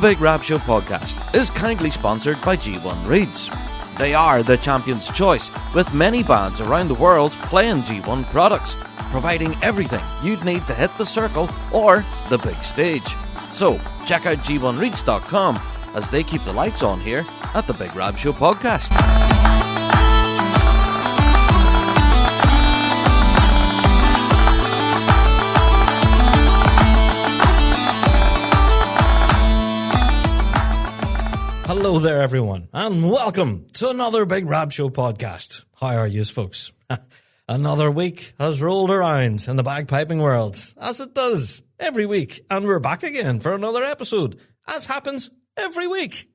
Big Rab Show Podcast is kindly sponsored by G1 Reeds. They are the champion's choice, with many bands around the world playing G1 products, providing everything you'd need to hit the circle or the big stage. So, check out g1reeds.com as they keep the lights on here at the Big Rab Show Podcast. Hello there, everyone, and welcome to another Big Rab Show podcast. How are yous, folks? Another week has rolled around in the bagpiping world, as it does every week, and we're back again for another episode, as happens every week.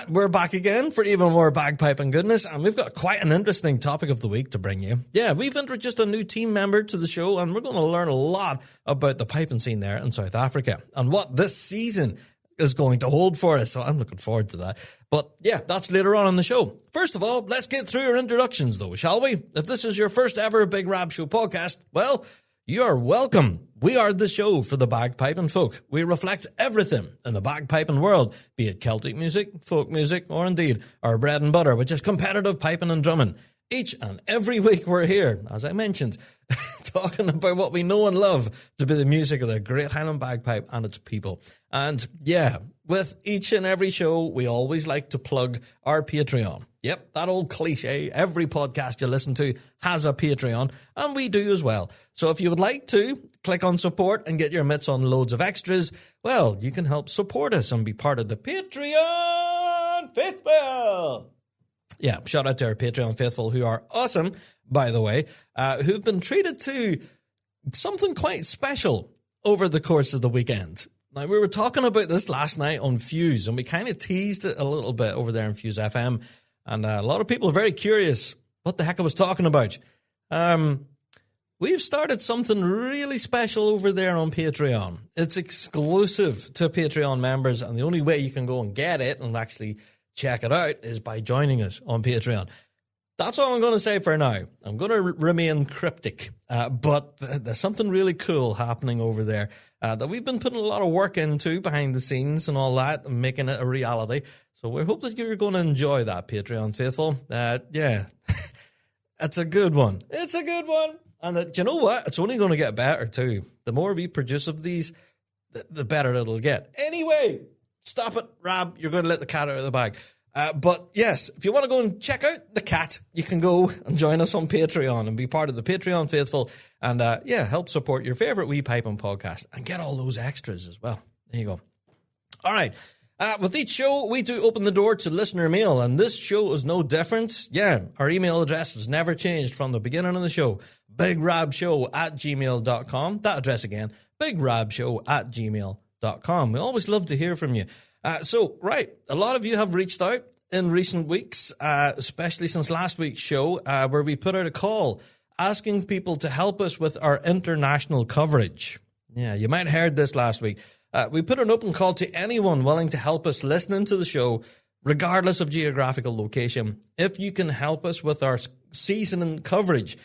We're back again for even more bagpiping goodness, and we've got quite an interesting topic of the week to bring you. Yeah, we've introduced a new team member to the show, and we're going to learn a lot about the piping scene there in South Africa, and what this season is going to hold for us, so I'm looking forward to that. But yeah, that's later on in the show. First of all, let's get through our introductions though, shall we? If this is your first ever Big Rab Show podcast, well, you're welcome. We are the show for the bagpiping folk. We reflect everything in the bagpiping world, be it Celtic music, folk music, or indeed our bread and butter, which is competitive piping and drumming. Each and every week we're here, as I mentioned, talking about what we know and love to be the music of the Great Highland Bagpipe and its people. And yeah, with each and every show, we always like to plug our Patreon. Yep, that old cliche. Every podcast you listen to has a Patreon, and we do as well. So if you would like to click on support and get your mitts on loads of extras, well, you can help support us and be part of the Patreon faithful. Yeah, shout out to our Patreon faithful, who are awesome, by the way, who've been treated to something quite special over the course of the weekend. Now, we were talking about this last night on Fuse, and we kind of teased it a little bit over there on Fuse FM, and a lot of people are very curious what the heck I was talking about. We've started something really special over there on Patreon. It's exclusive to Patreon members, and the only way you can go and get it and actually check it out is by joining us on Patreon. That's all I'm going to say for now. I'm going to remain cryptic, but there's something really cool happening over there that we've been putting a lot of work into behind the scenes and all that, and making it a reality. So we hope that you're going to enjoy that, Patreon faithful. Yeah, it's a good one. It's a good one. And you know what? It's only going to get better too. The more we produce of these, the better it'll get. Anyway, stop it, Rab. You're going to let the cat out of the bag. But yes, if you want to go and check out the cat, you can go and join us on Patreon and be part of the Patreon faithful, and help support your favorite wee piping podcast and get all those extras as well. There you go. All right. With each show, we do open the door to listener mail, and this show is no different. Yeah, our email address has never changed from the beginning of the show. bigrabshow@gmail.com. That address again, bigrabshow@gmail.com. We always love to hear from you. A lot of you have reached out in recent weeks, especially since last week's show, where we put out a call asking people to help us with our international coverage. Yeah, you might have heard this last week. We put an open call to anyone willing to help us listening to the show, regardless of geographical location. If you can help us with our season coverage,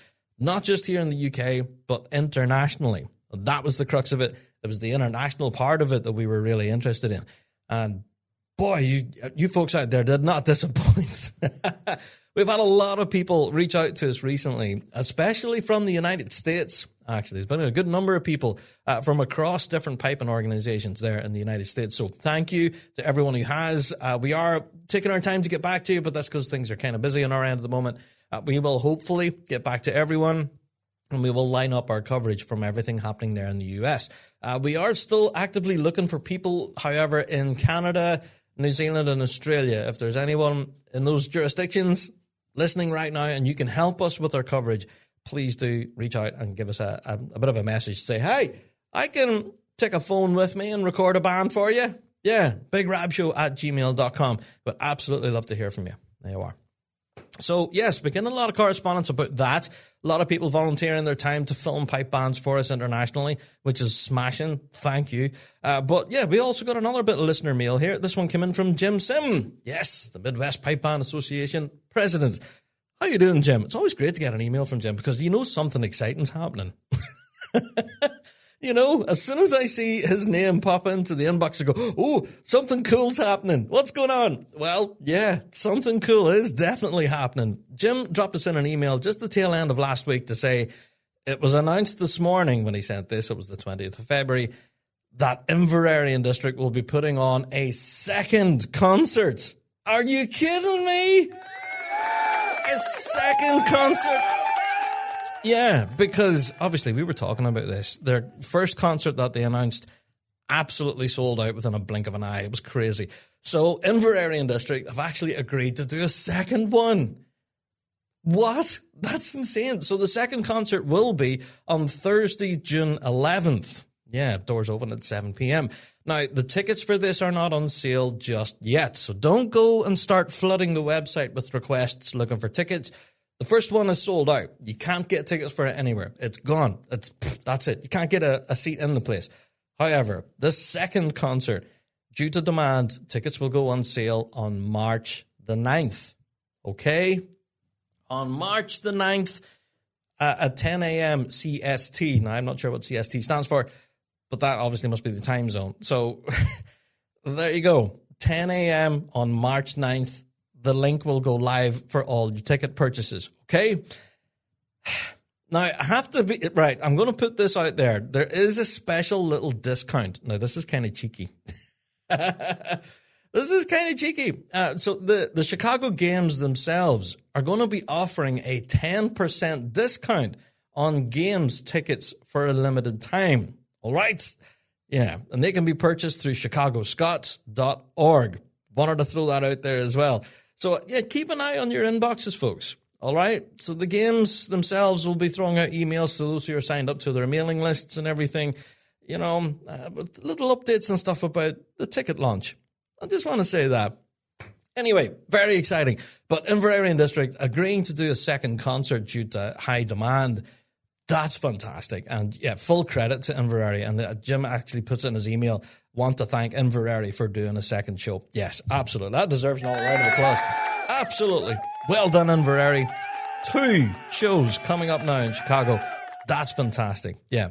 not just here in the UK, but internationally. That was the crux of it. It was the international part of it that we were really interested in. And boy, you folks out there did not disappoint. We've had a lot of people reach out to us recently, especially from the United States. Actually, there's been a good number of people from across different piping organizations there in the United States. So thank you to everyone who has. We are taking our time to get back to you, but that's because things are kind of busy on our end at the moment. We will hopefully get back to everyone, and we will line up our coverage from everything happening there in the US. We are still actively looking for people, however, in Canada, New Zealand, and Australia. If there's anyone in those jurisdictions listening right now and you can help us with our coverage, please do reach out and give us a bit of a message. Say, hey, I can take a phone with me and record a band for you. Yeah, bigrabshow@gmail.com. But absolutely love to hear from you. There you are. So, yes, we get a lot of correspondence about that. A lot of people volunteering their time to film pipe bands for us internationally, which is smashing. Thank you. But, yeah, we also got another bit of listener mail here. This one came in from Jim Sim. Yes, the Midwest Pipe Band Association president. How you doing, Jim? It's always great to get an email from Jim because you know something exciting's happening. You know, as soon as I see his name pop into the inbox, I go, oh, something cool's happening. What's going on? Well, yeah, something cool is definitely happening. Jim dropped us in an email just the tail end of last week to say it was announced this morning when he sent this, it was the 20th of February, that Inveraray District will be putting on a second concert. Are you kidding me? A second concert? Yeah, because obviously we were talking about this. Their first concert that they announced absolutely sold out within a blink of an eye. It was crazy. So Inveraray District have actually agreed to do a second one. What? That's insane. So the second concert will be on Thursday, June 11th. Yeah, doors open at 7 p.m. Now, the tickets for this are not on sale just yet. So don't go and start flooding the website with requests looking for tickets. The first one is sold out. You can't get tickets for it anywhere. It's gone. That's it. You can't get a seat in the place. However, the second concert, due to demand, tickets will go on sale on March the 9th. Okay? On March the 9th at 10 a.m. CST. Now, I'm not sure what CST stands for, but that obviously must be the time zone. So there you go. 10 a.m. on March 9th. The link will go live for all your ticket purchases, okay? Now, I have to be... Right, I'm going to put this out there. There is a special little discount. Now, this is kind of cheeky. This is kind of cheeky. So the Chicago Games themselves are going to be offering a 10% discount on games tickets for a limited time, all right? Yeah, and they can be purchased through chicagoscots.org. Wanted to throw that out there as well. So, yeah, keep an eye on your inboxes, folks. All right? So the games themselves will be throwing out emails to those who are signed up to their mailing lists and everything, you know, with little updates and stuff about the ticket launch. I just want to say that. Anyway, very exciting. But Inveraray District agreeing to do a second concert due to high demand, that's fantastic. And, yeah, full credit to Inveraray. And Jim actually puts in his email, want to thank Inveraray for doing a second show. Yes, absolutely. That deserves an all round of applause. Absolutely. Well done, Inveraray. 2 shows coming up now in Chicago. That's fantastic. Yeah.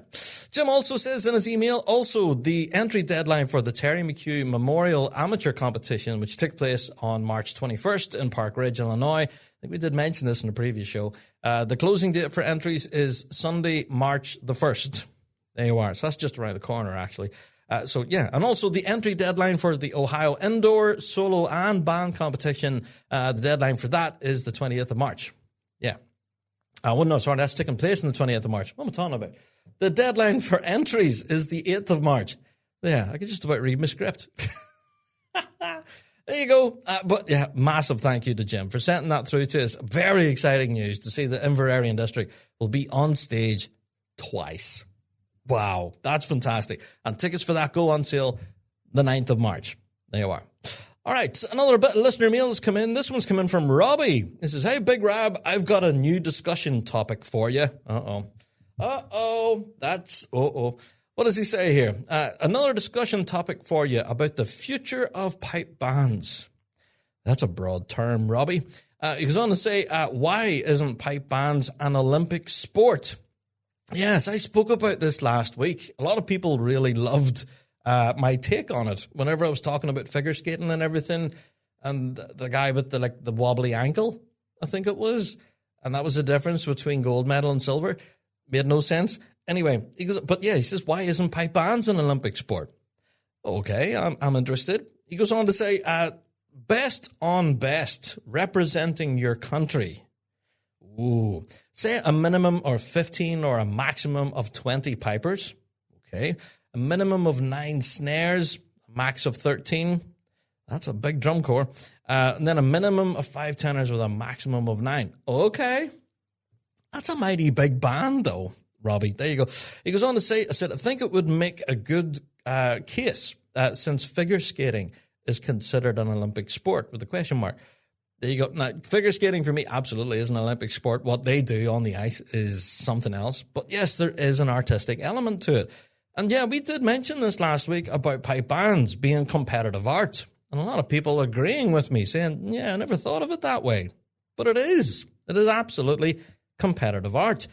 Jim also says in his email, also the entry deadline for the Terry McHugh Memorial Amateur Competition, which took place on March 21st in Park Ridge, Illinois. I think we did mention this in a previous show. The closing date for entries is Sunday, March the 1st. There you are. So that's just around the corner, actually. So, yeah. And also the entry deadline for the Ohio Indoor, Solo, and Band Competition, the deadline for that is the 20th of March. Yeah. Oh, no, sorry, that's taking place on the 20th of March. What am I talking about? The deadline for entries is the 8th of March. Yeah, I could just about read my script. There you go. But yeah, massive thank you to Jim for sending that through to us. Very exciting news to see the Inveraray District will be on stage twice. Wow, that's fantastic. And tickets for that go on sale the 9th of March. There you are. All right, another bit of listener mail has come in. This one's coming from Robbie. He says, hey, Big Rab, I've got a new discussion topic for you. What does he say here? Another discussion topic for you about the future of pipe bands. That's a broad term, Robbie. He goes on to say, why isn't pipe bands an Olympic sport? Yes, I spoke about this last week. A lot of people really loved my take on it. Whenever I was talking about figure skating and everything, and the guy with the wobbly ankle, I think it was, and that was the difference between gold medal and silver. Made no sense. Anyway, he goes, but yeah, he says, why isn't pipe bands an Olympic sport? Okay, I'm interested. He goes on to say, best on best, representing your country. Ooh, say a minimum of 15 or a maximum of 20 pipers. Okay. A minimum of 9 snares, a max of 13. That's a big drum corps. And then a minimum of 5 tenors with a maximum of 9. Okay. That's a mighty big band, though, Robbie. There you go. He goes on to say, I think it would make a good case since figure skating is considered an Olympic sport with a question mark. There you go. Now, figure skating for me absolutely is an Olympic sport. What they do on the ice is something else. But yes, there is an artistic element to it. And yeah, we did mention this last week about pipe bands being competitive art. And a lot of people agreeing with me, saying, yeah, I never thought of it that way. But it is. It is absolutely competitive art.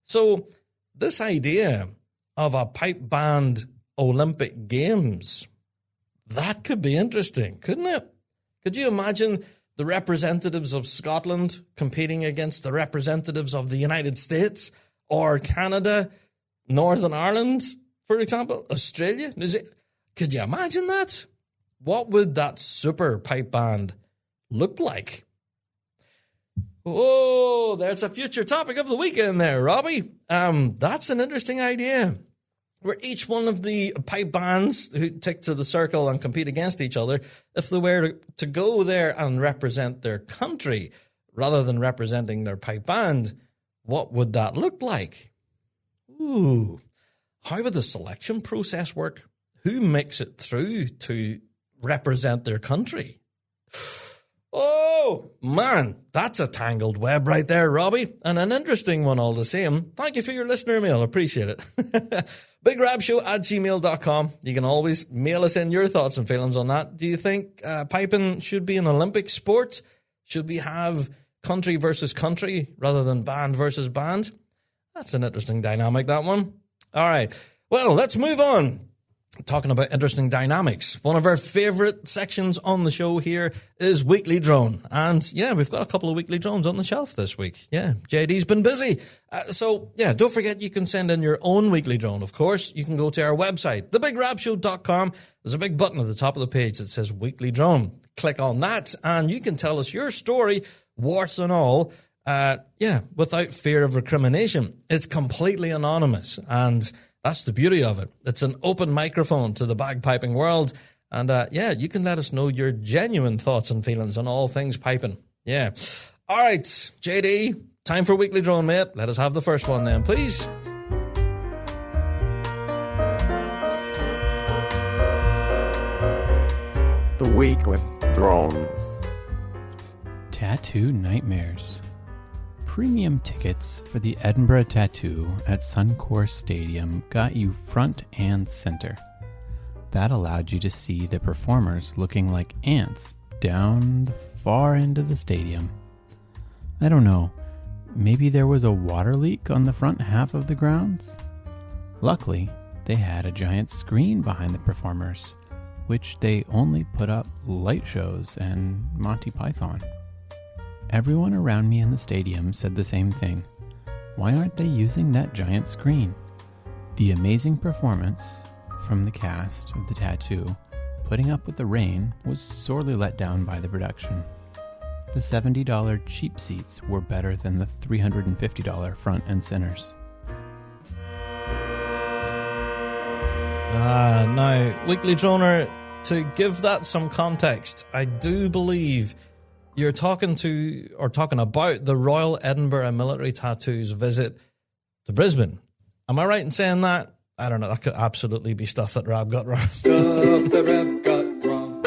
So this idea of a pipe band Olympic Games. That could be interesting, couldn't it? Could you imagine the representatives of Scotland competing against the representatives of the United States or Canada, Northern Ireland, for example, Australia, New Zealand? Could you imagine that? What would that super pipe band look like? Oh, there's a future topic of the weekend there, Robbie. That's an interesting idea, where each one of the pipe bands who tick to the circle and compete against each other, if they were to go there and represent their country rather than representing their pipe band, what would that look like? Ooh, how would the selection process work? Who makes it through to represent their country? Oh, man, that's a tangled web right there, Robbie, and an interesting one all the same. Thank you for your listener mail. Appreciate it. bigrabshow@gmail.com. You can always mail us in your thoughts and feelings on that. Do you think piping should be an Olympic sport? Should we have country versus country rather than band versus band? That's an interesting dynamic, that one. All right. Well, let's move on. Talking about interesting dynamics, one of our favourite sections on the show here is Weekly Drone. And yeah, we've got a couple of weekly drones on the shelf this week. Yeah, JD's been busy. So yeah, don't forget you can send in your own weekly drone, of course. You can go to our website, thebigrabshow.com. There's a big button at the top of the page that says Weekly Drone. Click on that and you can tell us your story, warts and all, without fear of recrimination. It's completely anonymous, and that's the beauty of it. It's an open microphone to the bagpiping world. And you can let us know your genuine thoughts and feelings on all things piping. Yeah. All right, JD, time for Weekly Drone, mate. Let us have the first one then, please. The Weekly Drone. Tattoo nightmares. Premium tickets for the Edinburgh Tattoo at Suncorp Stadium got you front and center. That allowed you to see the performers looking like ants down the far end of the stadium. I don't know, maybe there was a water leak on the front half of the grounds? Luckily, they had a giant screen behind the performers, which they only put up light shows and Monty Python. Everyone around me in the stadium said the same thing. Why aren't they using that giant screen? The amazing performance from the cast of the Tattoo, putting up with the rain, was sorely let down by the production. The $70 cheap seats were better than the $350 front and centers. Now, Weekly Droner, to give that some context, I do believe you're talking about the Royal Edinburgh Military Tattoo's visit to Brisbane. Am I right in saying that? I don't know. That could absolutely be stuff that Rab got wrong. Stuff that Rab got wrong.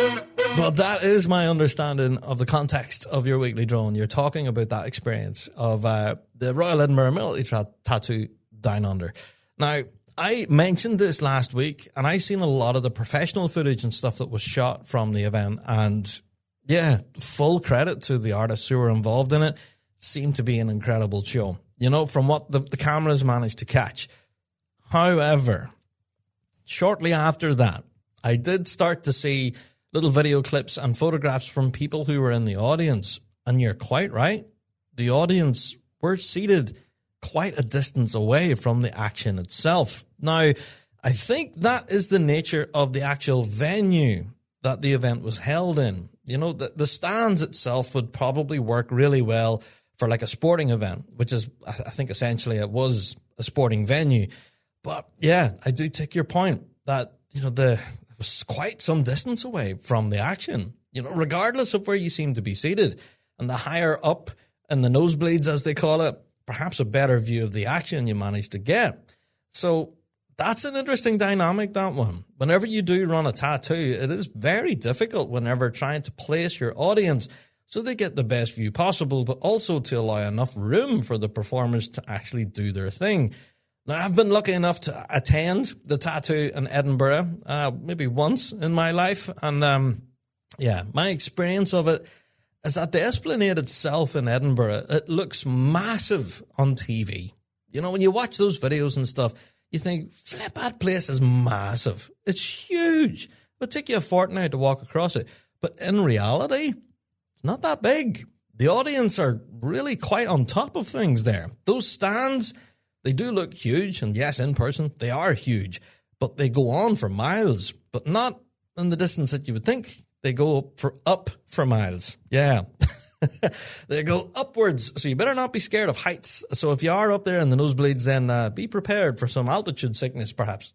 But that is my understanding of the context of your Weekly Drone. You're talking about that experience of the Royal Edinburgh Military Tattoo Down Under. Now, I mentioned this last week, and I seen a lot of the professional footage and stuff that was shot from the event, and yeah, full credit to the artists who were involved in it. Seemed to be an incredible show, you know, from what the cameras managed to catch. However, shortly after that, I did start to see little video clips and photographs from people who were in the audience. And you're quite right. The audience were seated quite a distance away from the action itself. Now, I think that is the nature of the actual venue that the event was held in. You know, the stands itself would probably work really well for like a sporting event, which is, I think essentially it was a sporting venue. But yeah, I do take your point that, you know, it was quite some distance away from the action, you know, regardless of where you seem to be seated. And the higher up in the nosebleeds, as they call it, perhaps a better view of the action you manage to get. So that's an interesting dynamic, that one. Whenever you do run a tattoo, it is very difficult whenever trying to place your audience so they get the best view possible, but also to allow enough room for the performers to actually do their thing. Now, I've been lucky enough to attend the tattoo in Edinburgh, maybe once in my life. And my experience of it is that the Esplanade itself in Edinburgh, it looks massive on TV. You know, when you watch those videos and stuff, you think, flip, that place is massive. It's huge. It would take you a fortnight to walk across it. But in reality, it's not that big. The audience are really quite on top of things there. Those stands, they do look huge. And yes, in person, they are huge. But they go on for miles, but not in the distance that you would think. They go up for miles. Yeah. They go upwards, so you better not be scared of heights. So if you are up there in the nosebleeds, then be prepared for some altitude sickness, perhaps.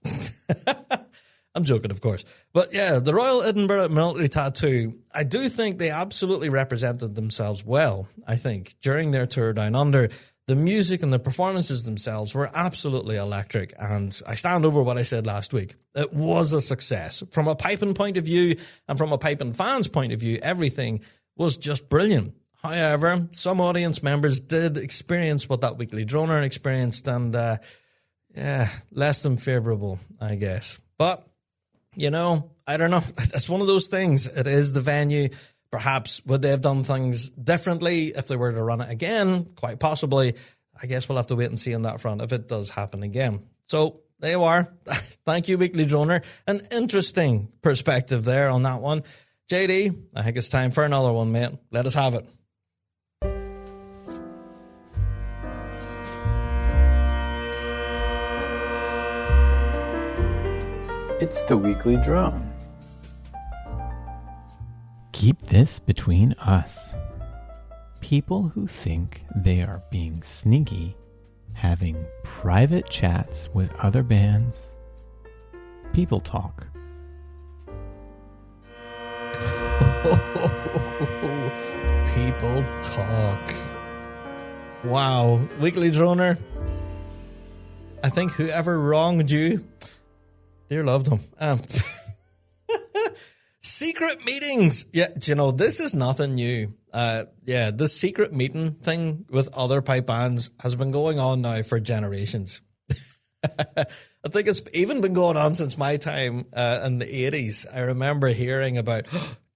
I'm joking, of course. But yeah, the Royal Edinburgh Military Tattoo, I do think they absolutely represented themselves well, I think, during their tour down under. The music and the performances themselves were absolutely electric, and I stand over what I said last week. It was a success. From a piping point of view and from a piping fans' point of view, everything was just brilliant. However, some audience members did experience what that weekly droner experienced, and less than favourable, I guess. But, you know, I don't know. It's one of those things. It is the venue. Perhaps would they have done things differently if they were to run it again? Quite possibly. I guess we'll have to wait and see on that front if it does happen again. So there you are. Thank you, Weekly Droner. An interesting perspective there on that one. JD, I think it's time for another one, mate. Let us have it. It's the Weekly Drone. Keep this between us. People who think they are being sneaky, having private chats with other bands. People talk. People talk. Wow. Weekly Droner, I think whoever wronged you, dear loved them. Secret meetings. Yeah, you know, this is nothing new. The secret meeting thing with other pipe bands has been going on now for generations. I think it's even been going on since my time in the 80s. I remember hearing about,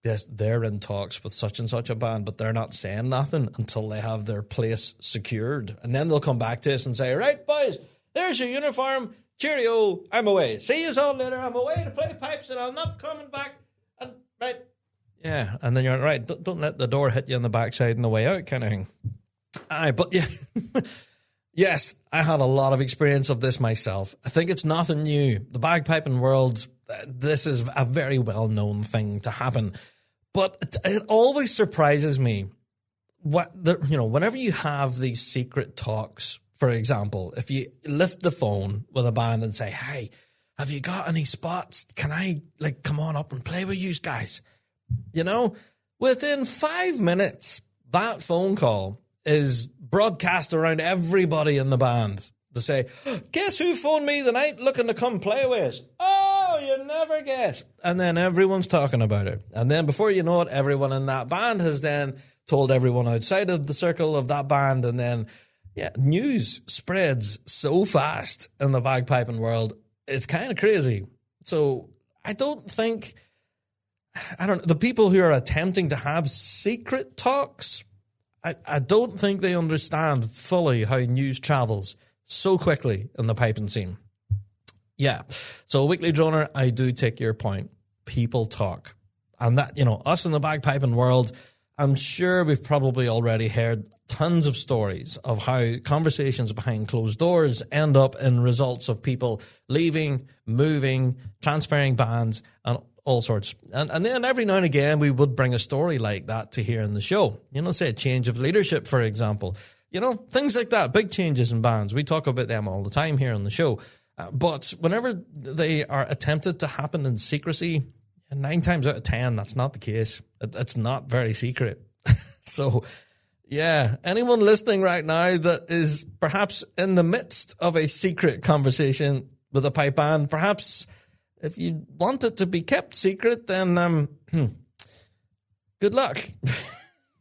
yes, they're in talks with such and such a band, but they're not saying nothing until they have their place secured. And then they'll come back to us and say, right, boys, there's your uniform. Cheerio, I'm away. See you all later. I'm away to play pipes and I'm not coming back. And right. Yeah, and then you're right. Don't let the door hit you on the backside on the way out kind of thing. Aye, but yeah. Yes, I had a lot of experience of this myself. I think it's nothing new. The bagpiping world, this is a very well-known thing to happen. But it always surprises me whenever you have these secret talks, for example, if you lift the phone with a band and say, hey, have you got any spots? Can I come on up and play with you guys? You know, within 5 minutes, that phone call is broadcast around everybody in the band to say, guess who phoned me the night looking to come play with us? Oh, you never guess. And then everyone's talking about it. And then before you know it, everyone in that band has then told everyone outside of the circle of that band. And then, news spreads so fast in the bagpiping world. It's kind of crazy. So the people who are attempting to have secret talks, I don't think they understand fully how news travels so quickly in the piping scene. Yeah. So Weekly Droner, I do take your point. People talk. And that, us in the bagpiping world, I'm sure we've probably already heard tons of stories of how conversations behind closed doors end up in results of people leaving, moving, transferring bands, and all sorts. And then every now and again, we would bring a story like that to here in the show. Say a change of leadership, for example. Things like that, big changes in bands. We talk about them all the time here on the show. But whenever they are attempted to happen in secrecy, 9 times out of 10, that's not the case. It's not very secret. So, yeah, anyone listening right now that is perhaps in the midst of a secret conversation with a pipe band, perhaps if you want it to be kept secret, then good luck.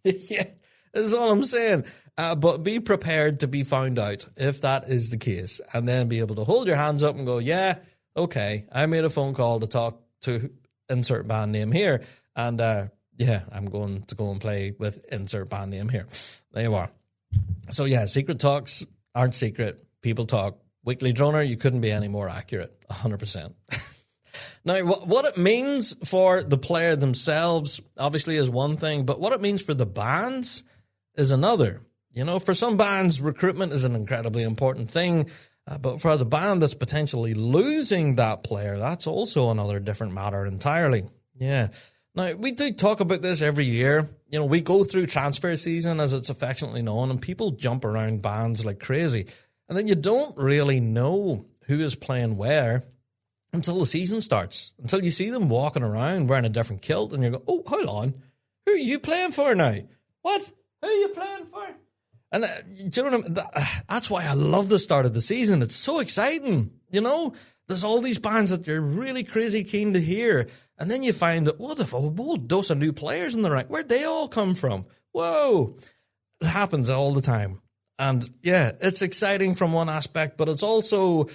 Yeah, that's all I'm saying. But be prepared to be found out if that is the case, and then be able to hold your hands up and go, yeah, okay, I made a phone call to talk to insert band name here, and I'm going to go and play with insert band name here. There you are. So yeah, secret talks aren't secret. People talk. Weekly Droner, you couldn't be any more accurate. 100%. Now, what it means for the player themselves, obviously, is one thing, but what it means for the bands is another. You know, for some bands, recruitment is an incredibly important thing, but for the band that's potentially losing that player, that's also another different matter entirely. Yeah. Now, we do talk about this every year. You know, we go through transfer season, as it's affectionately known, and people jump around bands like crazy. And then you don't really know who is playing where until the season starts, until you see them walking around wearing a different kilt, and you go, oh, hold on, who are you playing for now? What? Who are you playing for? And do you know what I mean? That's why I love the start of the season. It's so exciting. You know, there's all these bands that you're really crazy keen to hear, and then you find that, what if a whole dose of new players in the rank? Where'd they all come from? Whoa. It happens all the time. And yeah, it's exciting from one aspect, but it's also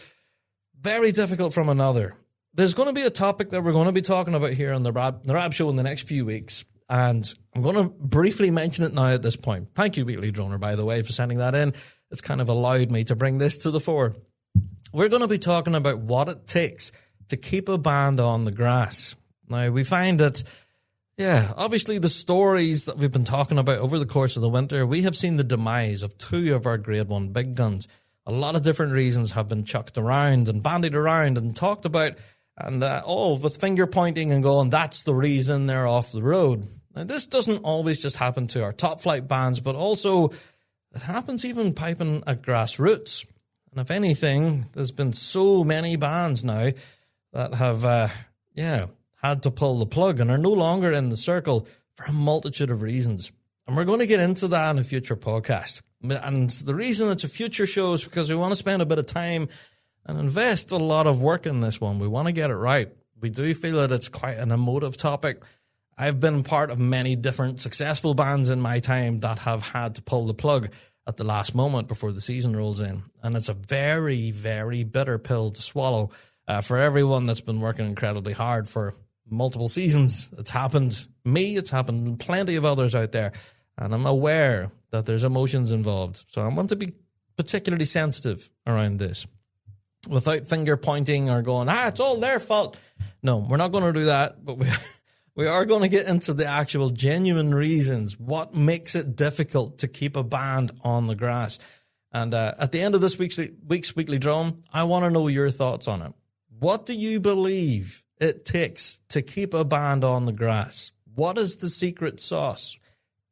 very difficult from another. There's going to be a topic that we're going to be talking about here on the Rab Show in the next few weeks, and I'm going to briefly mention it now at this point. Thank you, Weekly Droner, by the way, for sending that in. It's kind of allowed me to bring this to the fore. We're going to be talking about what it takes to keep a band on the grass. Now, we find that, yeah, obviously the stories that we've been talking about over the course of the winter, we have seen the demise of two of our Grade 1 big guns. A lot of different reasons have been chucked around and bandied around and talked about, and all with finger pointing and going, that's the reason they're off the road. Now, this doesn't always just happen to our top flight bands, but also it happens even piping at grassroots. And if anything, there's been so many bands now that have, had to pull the plug and are no longer in the circle for a multitude of reasons. And we're going to get into that in a future podcast. And the reason it's a future show is because we want to spend a bit of time and invest a lot of work in this one. We want to get it right. We do feel that it's quite an emotive topic. I've been part of many different successful bands in my time that have had to pull the plug at the last moment before the season rolls in. And it's a very, very bitter pill to swallow for everyone that's been working incredibly hard for multiple seasons. It's happened me, it's happened plenty of others out there. And I'm aware that there's emotions involved. So I want to be particularly sensitive around this. Without finger pointing or going, it's all their fault. No, we're not going to do that. But we are going to get into the actual genuine reasons. What makes it difficult to keep a band on the grass? And at the end of this week's Weekly Drone, I want to know your thoughts on it. What do you believe it takes to keep a band on the grass? What is the secret sauce?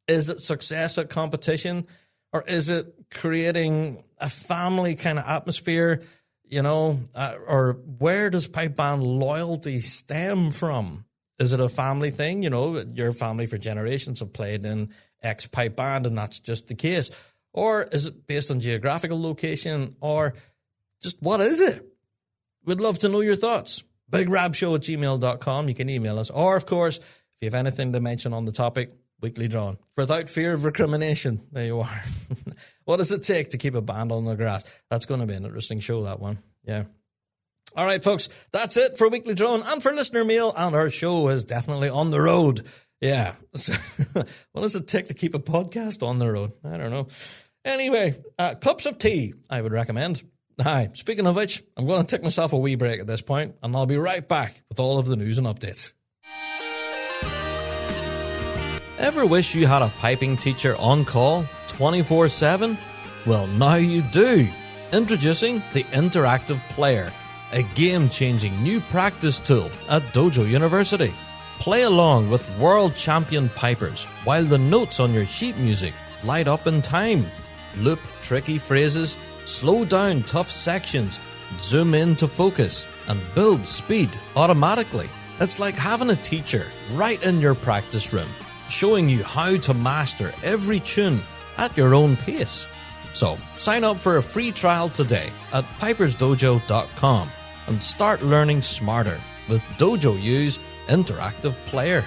Is it success at competition, or is it creating a family kind of atmosphere, or where does pipe band loyalty stem from? Is it a family thing? Your family for generations have played in X pipe band and that's just the case. Or is it based on geographical location, or just what is it? We'd love to know your thoughts. bigrabshow@gmail.com. You can email us. Or, of course, if you have anything to mention on the topic, Weekly Drawn. Without fear of recrimination. There you are. What does it take to keep a band on the grass? That's going to be an interesting show, that one. Yeah. All right, folks. That's it for Weekly Drawn and for listener mail. And our show is definitely on the road. Yeah. What does it take to keep a podcast on the road? I don't know. Anyway, cups of tea, I would recommend. Hi. Speaking of which, I'm going to take myself a wee break at this point, and I'll be right back with all of the news and updates. Ever wish you had a piping teacher on call 24/7? Well, now you do. Introducing the Interactive Player, a game-changing new practice tool at Dojo University. Play along with world champion pipers while the notes on your sheet music light up in time. Loop tricky phrases, slow down tough sections, zoom in to focus, and build speed automatically. It's like having a teacher right in your practice room, showing you how to master every tune at your own pace. So, sign up for a free trial today at pipersdojo.com and start learning smarter with Dojo U's Interactive Player.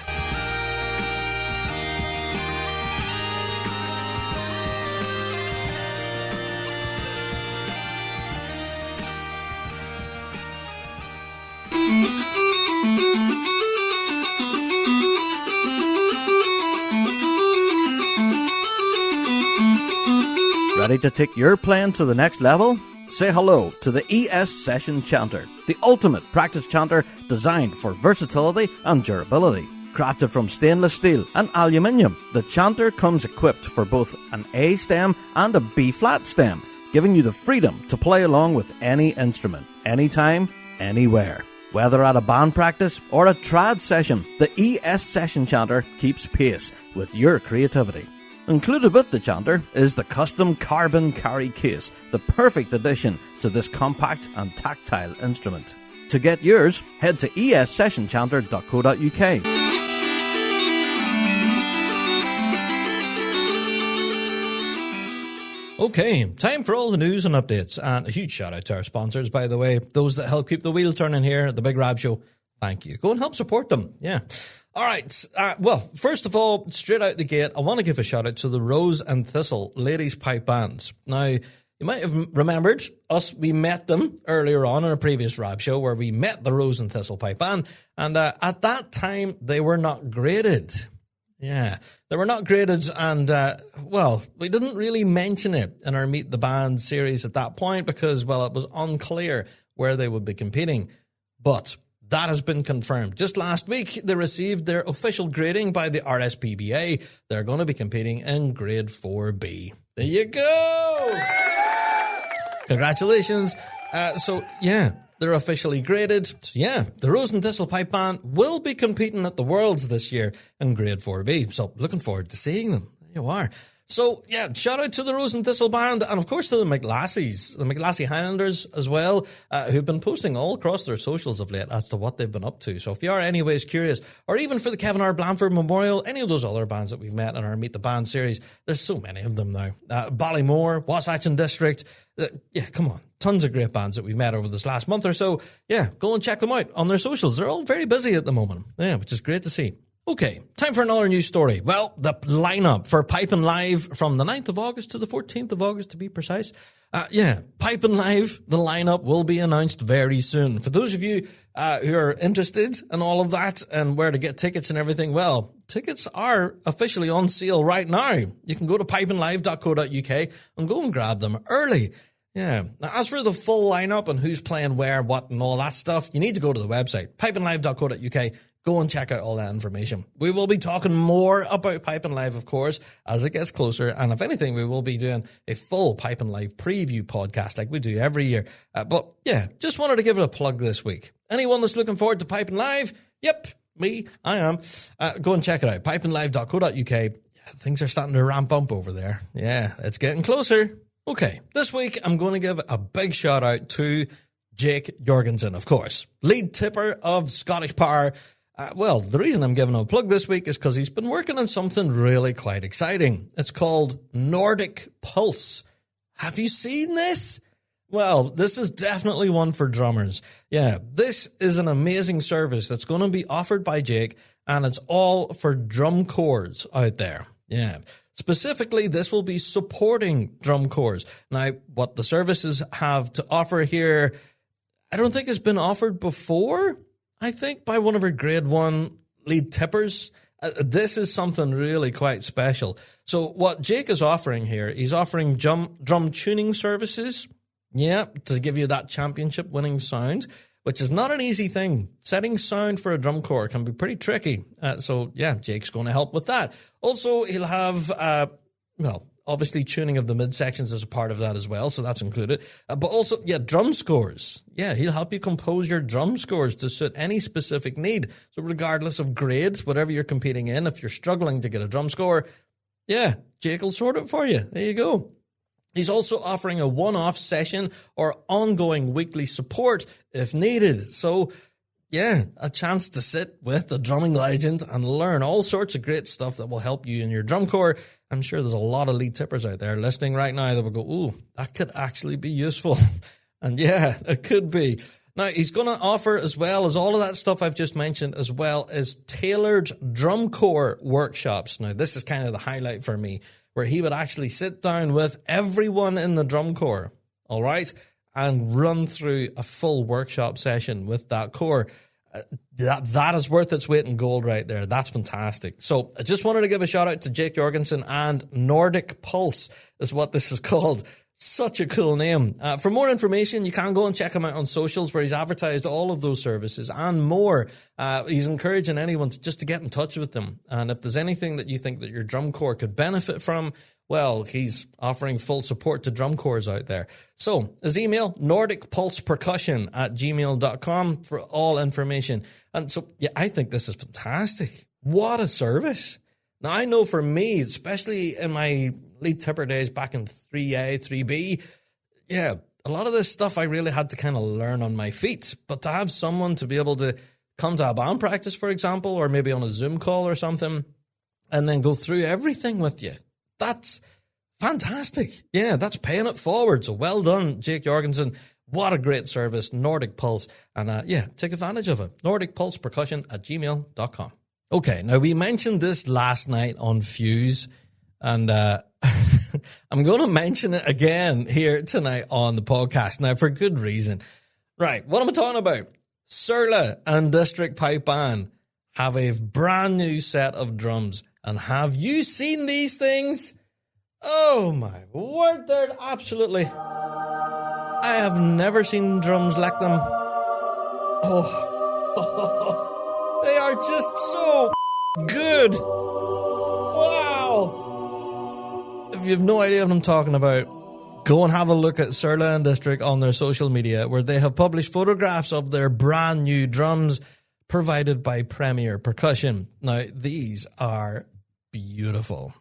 Ready to take your playing to the next level? Say hello to the ES Session Chanter, the ultimate practice chanter designed for versatility and durability. Crafted from stainless steel and aluminium, the chanter comes equipped for both an A stem and a B flat stem, giving you the freedom to play along with any instrument, anytime, anywhere. Whether at a band practice or a trad session, the ES Session Chanter keeps pace with your creativity. Included with the chanter is the custom carbon carry case, the perfect addition to this compact and tactile instrument. To get yours, head to essessionchanter.co.uk. Okay, time for all the news and updates. And a huge shout out to our sponsors, by the way. Those that help keep the wheel turning here at the Big Rab Show. Thank you. Go and help support them. Yeah. All right. Well, first of all, straight out the gate, I want to give a shout out to the Rose and Thistle Ladies Pipe Bands. Now, you might have remembered us. We met them earlier on in a previous Rab Show where we met the Rose and Thistle Pipe Band. And at that time, they were not graded. Yeah, they were not graded, and, well, we didn't really mention it in our Meet the Band series at that point because, well, it was unclear where they would be competing. But that has been confirmed. Just last week, they received their official grading by the RSPBA. They're going to be competing in Grade 4B. There you go! Congratulations. So, yeah. They're officially graded. So yeah, the Rose and Thistle Pipe Band will be competing at the Worlds this year in Grade 4B. So looking forward to seeing them. There you are. So yeah, shout out to the Rose and Thistle Band and of course to the McLassie Highlanders as well, who've been posting all across their socials of late as to what they've been up to. So if you are anyways curious, or even for the Kevin R. Blanford Memorial, any of those other bands that we've met in our Meet the Band series, there's so many of them now. Ballymore, Wasatch District, yeah, come on. Tons of great bands that we've met over this last month or so. Yeah, go and check them out on their socials. They're all very busy at the moment. Yeah, which is great to see. Okay, time for another news story. Well, the lineup for Pipin' Live from the 9th of August to the 14th of August, to be precise. Yeah, Pipin' Live, the lineup will be announced very soon. For those of you who are interested in all of that and where to get tickets and everything, well, tickets are officially on sale right now. You can go to pipinlive.co.uk and go and grab them early. Yeah. Now, as for the full lineup and who's playing where, what, and all that stuff, you need to go to the website, pipinlive.co.uk. Go and check out all that information. We will be talking more about Pipin' Live, of course, as it gets closer. And if anything, we will be doing a full Pipin' Live preview podcast like we do every year. But yeah, just wanted to give it a plug this week. Anyone that's looking forward to Pipin' Live? Yep, me, I am. Go and check it out, pipinlive.co.uk. Yeah, things are starting to ramp up over there. Yeah, it's getting closer. Okay, this week I'm going to give a big shout out to Jake Jorgensen, of course, lead tipper of Scottish Power. Well, the reason I'm giving him a plug this week is because he's been working on something really quite exciting. It's called Nordic Pulse. Have you seen this? Well, this is definitely one for drummers. Yeah, this is an amazing service that's going to be offered by Jake, and it's all for drum corps out there. Yeah. Specifically, this will be supporting drum corps. Now, what the services have to offer here, I don't think has been offered before. I think by one of our grade 1 lead tippers. This is something really quite special. So what Jake is offering here, he's offering drum tuning services, yeah, to give you that championship winning sound, which is not an easy thing. Setting sound for a drum corps can be pretty tricky. So yeah, Jake's going to help with that. Also, he'll have, obviously tuning of the midsections is a part of that as well, so that's included. But also, yeah, drum scores. Yeah, he'll help you compose your drum scores to suit any specific need. So regardless of grades, whatever you're competing in, if you're struggling to get a drum score, yeah, Jake will sort it for you. There you go. He's also offering a one-off session or ongoing weekly support if needed. So, yeah, a chance to sit with a drumming legend and learn all sorts of great stuff that will help you in your drum corps. I'm sure there's a lot of lead tippers out there listening right now that will go, ooh, that could actually be useful. And yeah, it could be. Now, he's going to offer, as well as all of that stuff I've just mentioned, as well as tailored drum corps workshops. Now, this is kind of the highlight for me, where he would actually sit down with everyone in the drum corps, all right, and run through a full workshop session with that corps. That is worth its weight in gold right there. That's fantastic. So I just wanted to give a shout out to Jake Jorgensen, and Nordic Pulse is what this is called. Such a cool name. For more information, you can go and check him out on socials where he's advertised all of those services and more. He's encouraging anyone to get in touch with them. And if there's anything that you think that your drum corps could benefit from, well, he's offering full support to drum corps out there. So his email, nordicpulsepercussion@gmail.com for all information. And so, yeah, I think this is fantastic. What a service. Now, I know for me, especially in my lead tipper days back in 3A, 3B, yeah, a lot of this stuff I really had to kind of learn on my feet. But to have someone to be able to come to a band practice, for example, or maybe on a Zoom call or something, and then go through everything with you, that's fantastic. Yeah, that's paying it forward. So well done, Jake Jorgensen. What a great service, Nordic Pulse. And take advantage of it. nordicpulsepercussion@gmail.com. Okay, now we mentioned this last night on Fuse, and I'm going to mention it again here tonight on the podcast. Now, for good reason. Right, what am I talking about? Surla and District Pipe Band have a brand new set of drums. And have you seen these things? Oh my word, they're absolutely... I have never seen drums like them. Oh. They are just so good. Wow. If you have no idea what I'm talking about, go and have a look at Surla and District on their social media, where they have published photographs of their brand new drums provided by Premier Percussion. Now, these are beautiful.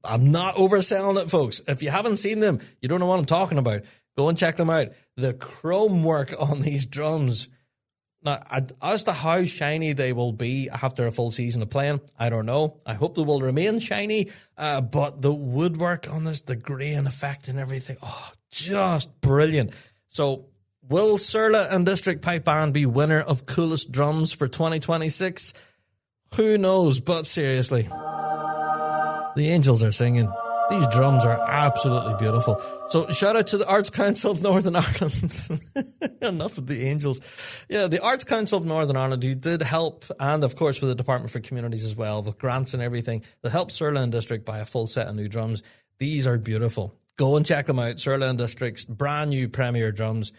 I'm not overselling it, folks. If you haven't seen them, you don't know what I'm talking about. Go and check them out. The chrome work on these drums. Now, as to how shiny they will be after a full season of playing, I don't know. I hope they will remain shiny, but the woodwork on this, the grain effect and everything, just brilliant. So, will Surla and District Pipe Band be winner of coolest drums for 2026? Who knows, but seriously, the angels are singing. These drums are absolutely beautiful. So shout out to the Arts Council of Northern Ireland. Enough of the angels. Yeah, the Arts Council of Northern Ireland, who did help, and of course with the Department for Communities as well, with grants and everything, that helped Surla and District buy a full set of new drums. These are beautiful. Go and check them out. Surla and District's brand new Premier drums.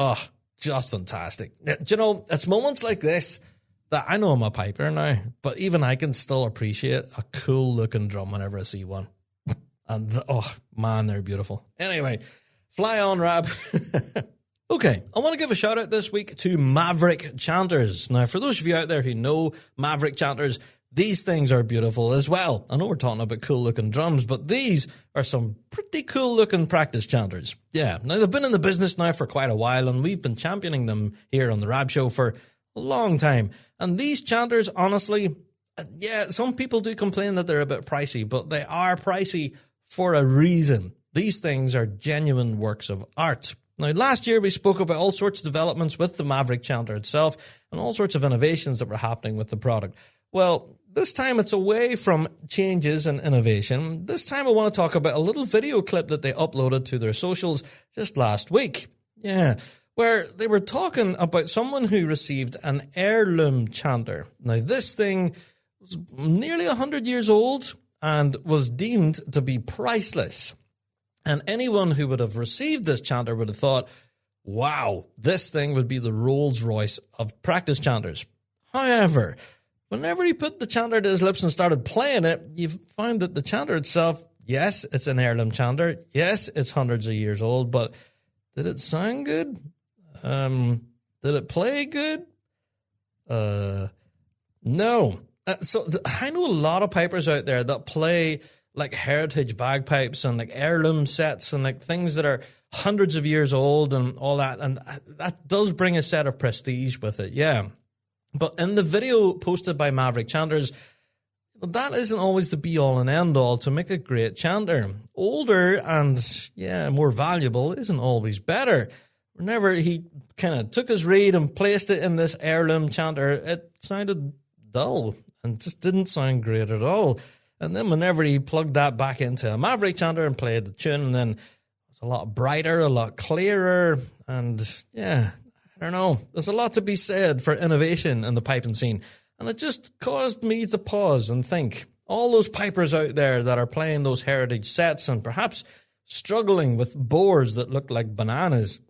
Oh, just fantastic. Do you know, it's moments like this that I know I'm a piper now, but even I can still appreciate a cool looking drum whenever I see one. And man, they're beautiful. Anyway, fly on, Rab. Okay, I want to give a shout out this week to Maverick Chanters. Now, for those of you out there who know Maverick Chanters, these things are beautiful as well. I know we're talking about cool looking drums, but these are some pretty cool looking practice chanters. Yeah, now they've been in the business now for quite a while, and we've been championing them here on the Rab Show for a long time. And these chanters, honestly, yeah, some people do complain that they're a bit pricey, but they are pricey for a reason. These things are genuine works of art. Now, last year we spoke about all sorts of developments with the Maverick Chanter itself and all sorts of innovations that were happening with the product. Well, this time it's away from changes and innovation. This time I want to talk about a little video clip that they uploaded to their socials just last week. Yeah, where they were talking about someone who received an heirloom chanter. Now, this thing was nearly 100 years old and was deemed to be priceless. And anyone who would have received this chanter would have thought, wow, this thing would be the Rolls Royce of practice chanters. However, whenever he put the chanter to his lips and started playing it, you found that the chanter itself, yes, it's an heirloom chanter. Yes, it's hundreds of years old, but did it sound good? Did it play good? No. I know a lot of pipers out there that play like heritage bagpipes and like heirloom sets and like things that are hundreds of years old and all that. And that does bring a set of prestige with it, yeah. But in the video posted by Maverick Chanters, that isn't always the be-all and end-all to make a great chanter. Older and, more valuable isn't always better. Whenever he kind of took his reed and placed it in this heirloom chanter, it sounded dull and just didn't sound great at all. And then whenever he plugged that back into a Maverick chanter and played the tune, and then it's a lot brighter, a lot clearer, and I don't know. There's a lot to be said for innovation in the piping scene. And it just caused me to pause and think, all those pipers out there that are playing those heritage sets and perhaps struggling with boards that look like bananas.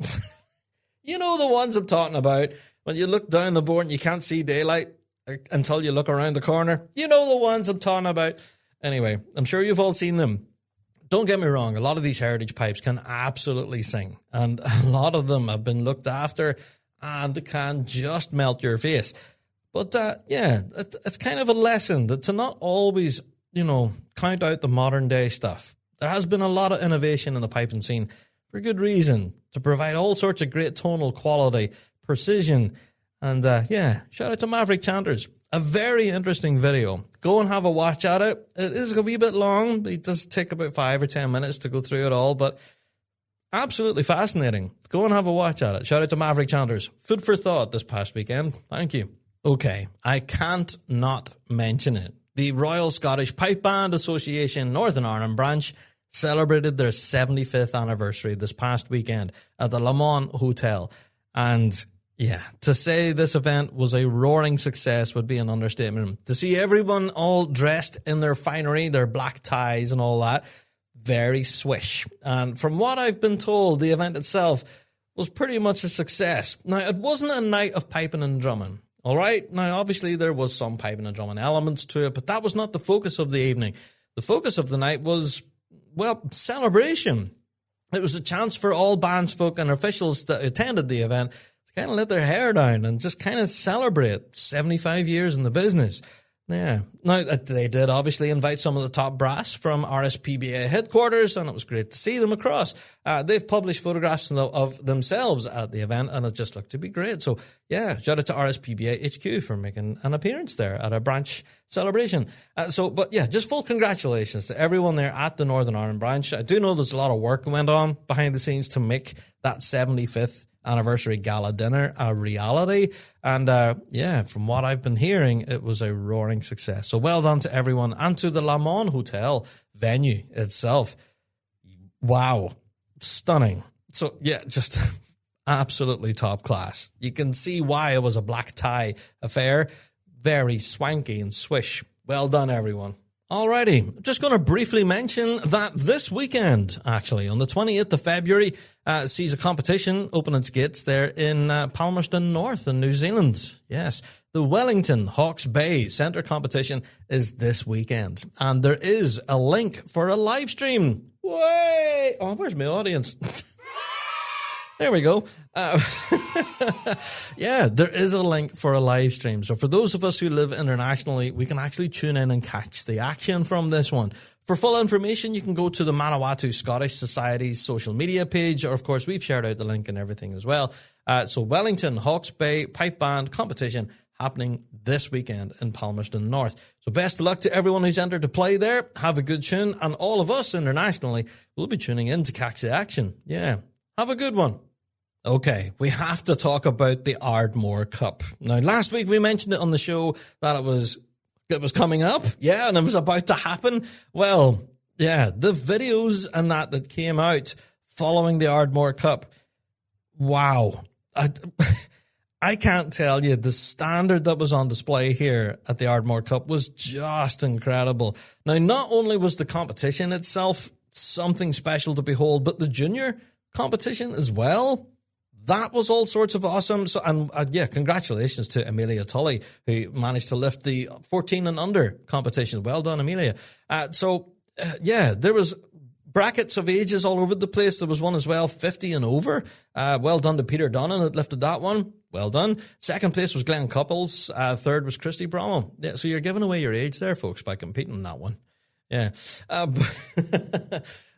You know the ones I'm talking about, when you look down the board and you can't see daylight until you look around the corner. You know the ones I'm talking about. Anyway, I'm sure you've all seen them. Don't get me wrong, a lot of these heritage pipes can absolutely sing, and a lot of them have been looked after and can just melt your face. But it's kind of a lesson that to not always, count out the modern day stuff. There has been a lot of innovation in the piping scene for good reason, to provide all sorts of great tonal quality, precision, and shout out to Maverick Chanters. A very interesting video. Go and have a watch at it. It is a wee bit long. It does take about 5 or 10 minutes to go through it all, but absolutely fascinating. Go and have a watch at it. Shout out to Maverick Chanters. Food for thought this past weekend. Thank you. Okay, I can't not mention it. The Royal Scottish Pipe Band Association Northern Ireland branch celebrated their 75th anniversary this past weekend at the Le Mans Hotel. And to say this event was a roaring success would be an understatement. To see everyone all dressed in their finery, their black ties and all that, very swish. And from what I've been told, the event itself was pretty much a success. Now, it wasn't a night of piping and drumming. All right. Now, obviously, there was some piping and drumming elements to it, but that was not the focus of the evening. The focus of the night was, celebration. It was a chance for all bandsfolk and officials that attended the event to kind of let their hair down and just kind of celebrate 75 years in the business. Yeah. Now, they did obviously invite some of the top brass from RSPBA headquarters, and it was great to see them across. They've published photographs of themselves at the event, and it just looked to be great. So, shout out to RSPBA HQ for making an appearance there at a branch celebration. Just full congratulations to everyone there at the Northern Ireland branch. I do know there's a lot of work went on behind the scenes to make that 75th anniversary gala dinner a reality, and from what I've been hearing, it was a roaring success. So well done to everyone, and to the Le Mans Hotel venue itself. Wow, stunning. So just absolutely top class. You can see why it was a black tie affair. Very swanky and swish. Well done, everyone. Alrighty, just going to briefly mention that this weekend, actually, on the 28th of February, sees a competition open its gates there in Palmerston North in New Zealand. Yes, the Wellington Hawke's Bay Centre competition is this weekend, and there is a link for a live stream. Way! Oh, where's my audience? There we go. There is a link for a live stream. So for those of us who live internationally, we can actually tune in and catch the action from this one. For full information, you can go to the Manawatu Scottish Society's social media page, or of course, we've shared out the link and everything as well. So Wellington Hawke's Bay Pipe Band competition happening this weekend in Palmerston North. So best of luck to everyone who's entered to play there. Have a good tune, and all of us internationally will be tuning in to catch the action. Yeah, have a good one. Okay, we have to talk about the Ardmore Cup. Now, last week we mentioned it on the show that it was coming up, and it was about to happen. Well, the videos and that came out following the Ardmore Cup, wow. I can't tell you, the standard that was on display here at the Ardmore Cup was just incredible. Now, not only was the competition itself something special to behold, but the junior competition as well. That was all sorts of awesome. So, congratulations to Amelia Tully, who managed to lift the 14 and under competition. Well done, Amelia. There was brackets of ages all over the place. There was one as well, 50 and over. Well done to Peter Donnan that lifted that one. Well done. Second place was Glenn Couples. Third was Christy Bromwell. Yeah, so you're giving away your age there, folks, by competing in that one. Yeah.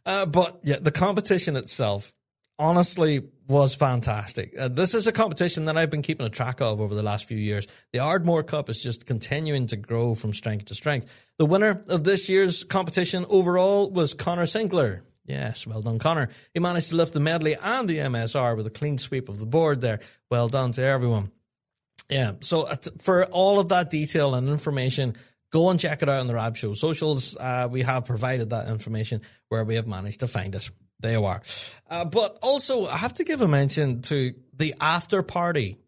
The competition itself, honestly, was fantastic. This is a competition that I've been keeping a track of over the last few years. The Ardmore Cup is just continuing to grow from strength to strength. The winner of this year's competition overall was Connor Sinclair. Yes, well done, Connor. He managed to lift the medley and the MSR with a clean sweep of the board there. Well done to everyone. Yeah, so for all of that detail and information, go and check it out on the Rab Show socials. We have provided that information where we have managed to find it. There you are. But also, I have to give a mention to the after party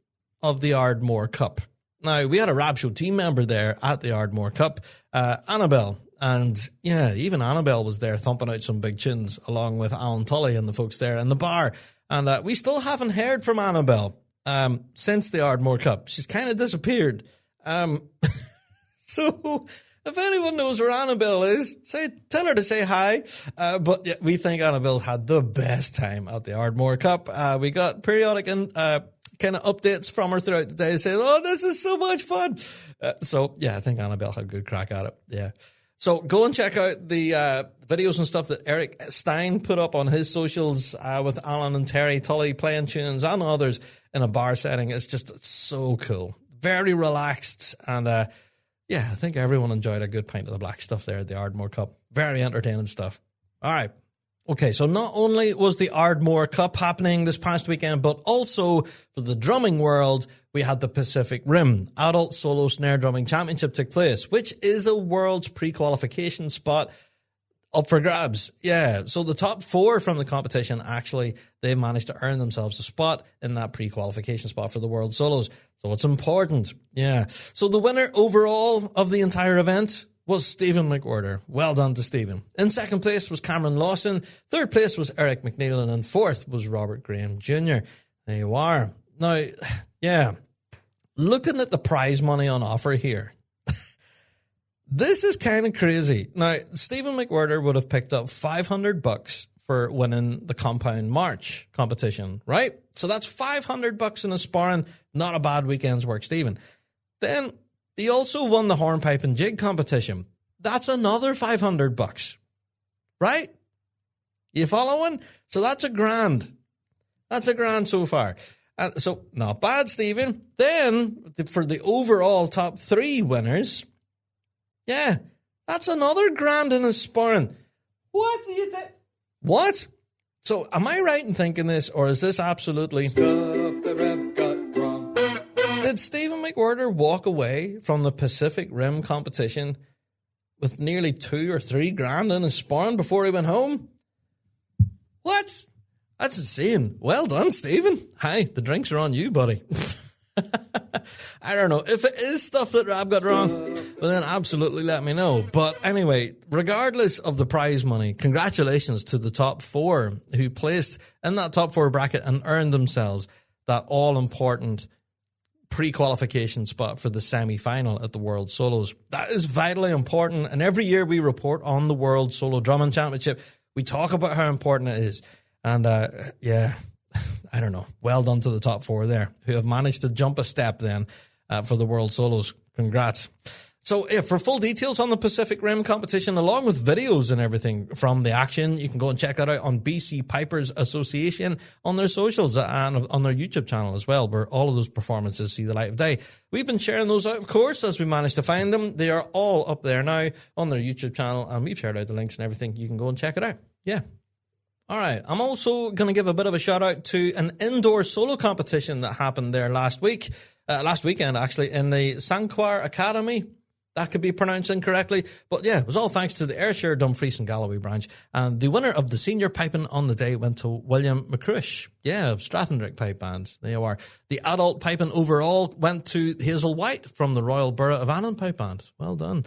of the Ardmore Cup. Now, we had a Rab Show team member there at the Ardmore Cup, Annabelle. And yeah, even Annabelle was there thumping out some big tunes along with Alan Tully and the folks there in the bar. And we still haven't heard from Annabelle since the Ardmore Cup. She's kind of disappeared. So if anyone knows where Annabelle is, tell her to say hi. But yeah, we think Annabelle had the best time at the Ardmore Cup. We got periodic and kind of updates from her throughout the day saying, oh, this is so much fun. So yeah, I think Annabelle had a good crack at it. Yeah. So go and check out the videos and stuff that Eric Stein put up on his socials with Alan and Terry Tully playing tunes and others in a bar setting. It's so cool. Very relaxed. And yeah, I think everyone enjoyed a good pint of the black stuff there at the Ardmore Cup. Very entertaining stuff. All right. Okay, so not only was the Ardmore Cup happening this past weekend, but also for the drumming world, we had the Pacific Rim Adult Solo Snare Drumming Championship took place, which is a world's pre-qualification spot up for grabs. Yeah, so the top 4 from the competition, actually, they managed to earn themselves a spot in that pre-qualification spot for the World Solos. So it's important. Yeah. So the winner overall of the entire event was Stephen McWhirter. Well done to Stephen. In second place was Cameron Lawson. Third place was Eric McNeil. And in fourth was Robert Graham Jr. There you are. Now, yeah, looking at the prize money on offer here, this is kind of crazy. Now, Stephen McWhirter would have picked up $500 for winning the Compound March competition, right? So that's $500 in a sparring. Not a bad weekend's work, Stephen. Then he also won the Hornpipe and Jig competition. That's another $500, right? You following? So that's $1,000. That's $1,000 so far. So not bad, Stephen. Then for the overall top 3 winners, yeah, that's another $1,000 in a sparring. What do you think? What? So am I right in thinking this, or is this absolutely Stuff the Rab got wrong. Did Stephen McWhirter walk away from the Pacific Rim competition with nearly $2,000 or $3,000 in his sparring before he went home? What? That's insane. Well done, Stephen. Hi, the drinks are on you, buddy. I don't know. If it is stuff that Rab got wrong, well then absolutely let me know. But anyway, regardless of the prize money, congratulations to the top 4 who placed in that top 4 bracket and earned themselves that all-important pre-qualification spot for the semi-final at the World Solos. That is vitally important, and every year we report on the World Solo Drumming Championship. We talk about how important it is, and yeah, I don't know. Well done to the top 4 there, who have managed to jump a step then for the World Solos. Congrats. So for full details on the Pacific Rim competition, along with videos and everything from the action, you can go and check that out on BC Pipers Association on their socials and on their YouTube channel as well, where all of those performances see the light of day. We've been sharing those out, of course, as we managed to find them. They are all up there now on their YouTube channel, and we've shared out the links and everything. You can go and check it out. Yeah. All right. I'm also going to give a bit of a shout out to an indoor solo competition that happened there last weekend, actually, in the Sanquhar Academy. That could be pronounced incorrectly. But yeah, it was all thanks to the Ayrshire, Dumfries and Galloway branch. And the winner of the senior piping on the day went to William McCrush. Yeah, of Strathendrick Pipe Band. There you are. The adult piping overall went to Hazel White from the Royal Borough of Annan Pipe Band. Well done.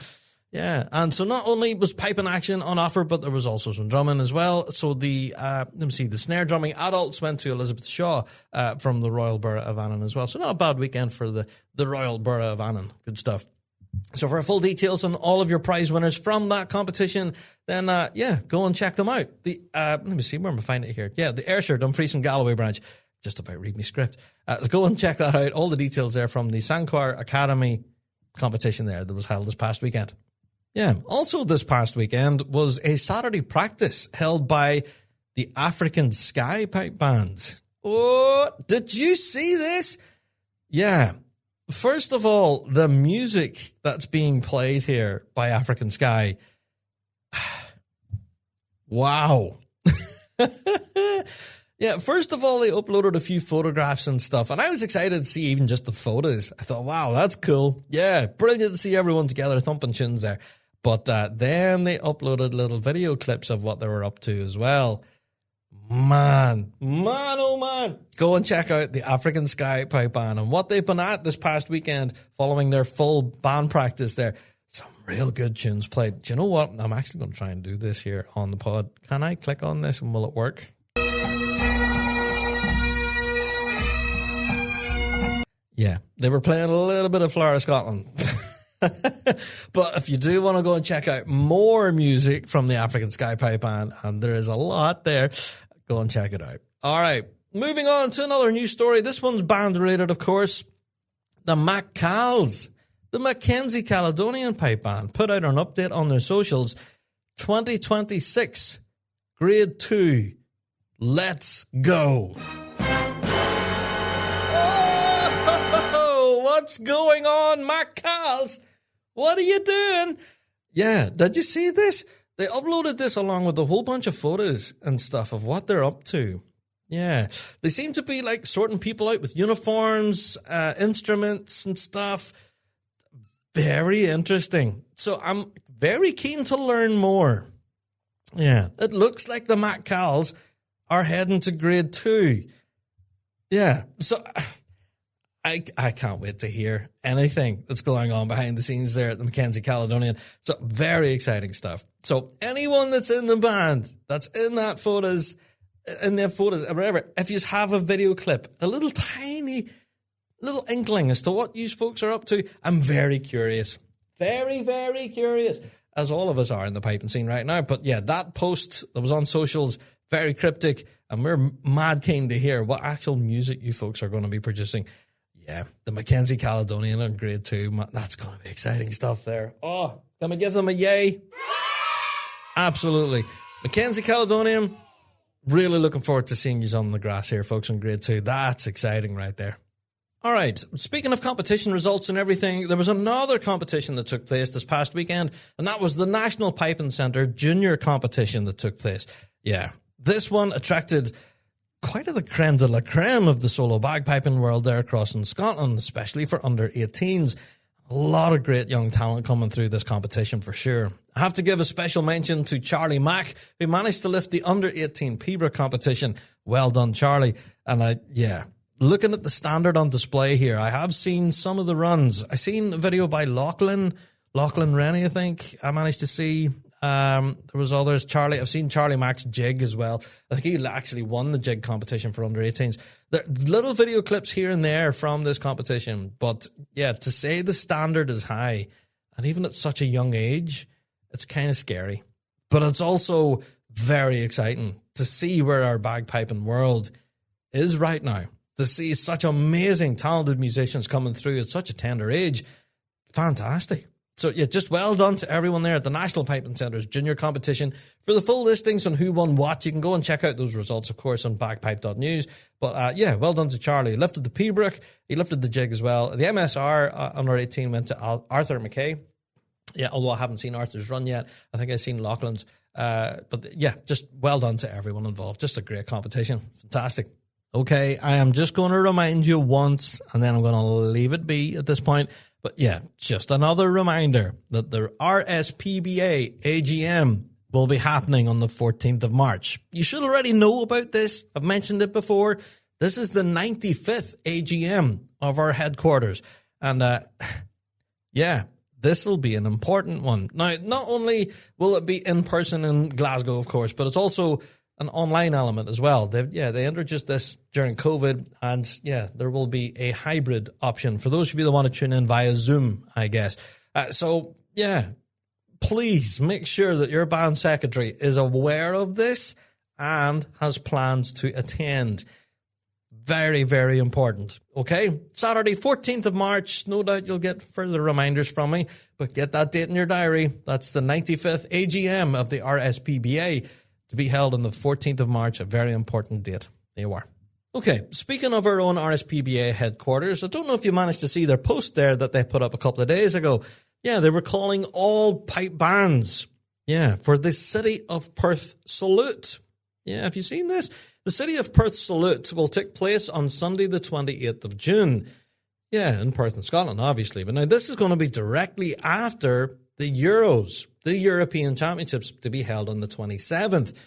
Yeah, and so not only was piping action on offer, but there was also some drumming as well. So the the snare drumming adults went to Elizabeth Shaw from the Royal Borough of Annan as well. So not a bad weekend for the Royal Borough of Annan. Good stuff. So for full details on all of your prize winners from that competition, then go and check them out. Let me see where I'm find it here. Yeah, the Ayrshire, Dumfries and Galloway branch. Just about read me script. Go and check that out. All the details there from the Sanquhar Academy competition there that was held this past weekend. Yeah. Also this past weekend was a Saturday practice held by the African Sky Pipe Band. Oh, did you see this? Yeah. First of all, the music that's being played here by African Sky. Wow. Yeah, first of all, they uploaded a few photographs and stuff, and I was excited to see even just the photos. I thought, wow, that's cool. Yeah, brilliant to see everyone together thumping tunes there. But then they uploaded little video clips of what they were up to as well. Man, oh man. Go and check out the African Sky Pipe Band and what they've been at this past weekend following their full band practice there. Some real good tunes played. Do you know what? I'm actually going to try and do this here on the pod. Can I click on this and will it work? Yeah, they were playing a little bit of Flower Scotland. But if you do want to go and check out more music from the African Sky Pipe Band, and there is a lot there, go and check it out. All right, moving on to another news story. This one's band related, of course. The MacCals, the Mackenzie Caledonian Pipe Band, put out an update on their socials. 2026, grade 2, let's go. Oh, what's going on, MacCals? What are you doing? Yeah, did you see this? They uploaded this along with a whole bunch of photos and stuff of what they're up to. Yeah, they seem to be like sorting people out with uniforms, instruments and stuff. Very interesting. So I'm very keen to learn more. Yeah, it looks like the MacCals are heading to grade 2. Yeah, so I can't wait to hear anything that's going on behind the scenes there at the Mackenzie Caledonian. So very exciting stuff. So anyone that's in the band, that's in that photos, or whatever, if you have a video clip, a little tiny little inkling as to what you folks are up to, I'm very curious. Very, very curious, as all of us are in the piping scene right now. But yeah, that post that was on socials, very cryptic, and we're mad keen to hear what actual music you folks are going to be producing. Yeah, the Mackenzie Caledonian in grade 2, that's going to be exciting stuff there. Oh, can we give them a yay? Absolutely. Mackenzie Caledonian, really looking forward to seeing you on the grass here, folks, in grade 2. That's exciting right there. All right, speaking of competition results and everything, there was another competition that took place this past weekend, and that was the National Piping Centre Junior Competition that took place. Yeah, this one attracted quite the creme de la creme of the solo bagpiping world there across in Scotland, especially for under 18s. A lot of great young talent coming through this competition for sure. I have to give a special mention to Charlie Mack, who managed to lift the under 18 Pibroch competition. Well done, Charlie. And looking at the standard on display here, I have seen some of the runs. I seen a video by Lachlan Rennie, I think I managed to see. There was others. I've seen Charlie Mack's jig as well. I think he actually won the jig competition for under 18s. There are little video clips here and there from this competition, but yeah, to say the standard is high, and even at such a young age, it's kind of scary. But it's also very exciting to see where our bagpiping world is right now. To see such amazing, talented musicians coming through at such a tender age. Fantastic. So, yeah, just well done to everyone there at the National Piping Centre's Junior Competition. For the full listings on who won what, you can go and check out those results, of course, on bagpipe.news. But, yeah, well done to Charlie. He lifted the Pibroch. He lifted the jig as well. The MSR under 18 went to Arthur McKay. Yeah, although I haven't seen Arthur's run yet. I think I've seen Lachlan's. But, yeah, just well done to everyone involved. Just a great competition. Fantastic. Okay, I am just going to remind you once, and then I'm going to leave it be at this point. But yeah, just another reminder that the RSPBA AGM will be happening on the 14th of March. You should already know about this. I've mentioned it before. This is the 95th AGM of our headquarters. And yeah, this will be an important one. Now, not only will it be in person in Glasgow, of course, but it's also an online element as well. They introduced this during COVID, and yeah, there will be a hybrid option for those of you that want to tune in via Zoom, I guess. So yeah, please make sure that your band secretary is aware of this and has plans to attend. Very, very important. Okay, Saturday, 14th of March. No doubt you'll get further reminders from me, but get that date in your diary. That's the 95th AGM of the RSPBA, to be held on the 14th of March, a very important date. There you are. Okay, speaking of our own RSPBA headquarters, I don't know if you managed to see their post there that they put up a couple of days ago. Yeah, they were calling all pipe bands, for the City of Perth Salute. Yeah, have you seen this? The City of Perth Salute will take place on Sunday the 28th of June. Yeah, in Perth in Scotland, obviously. But now this is going to be directly after the Euros, the European Championships, to be held on the 27th.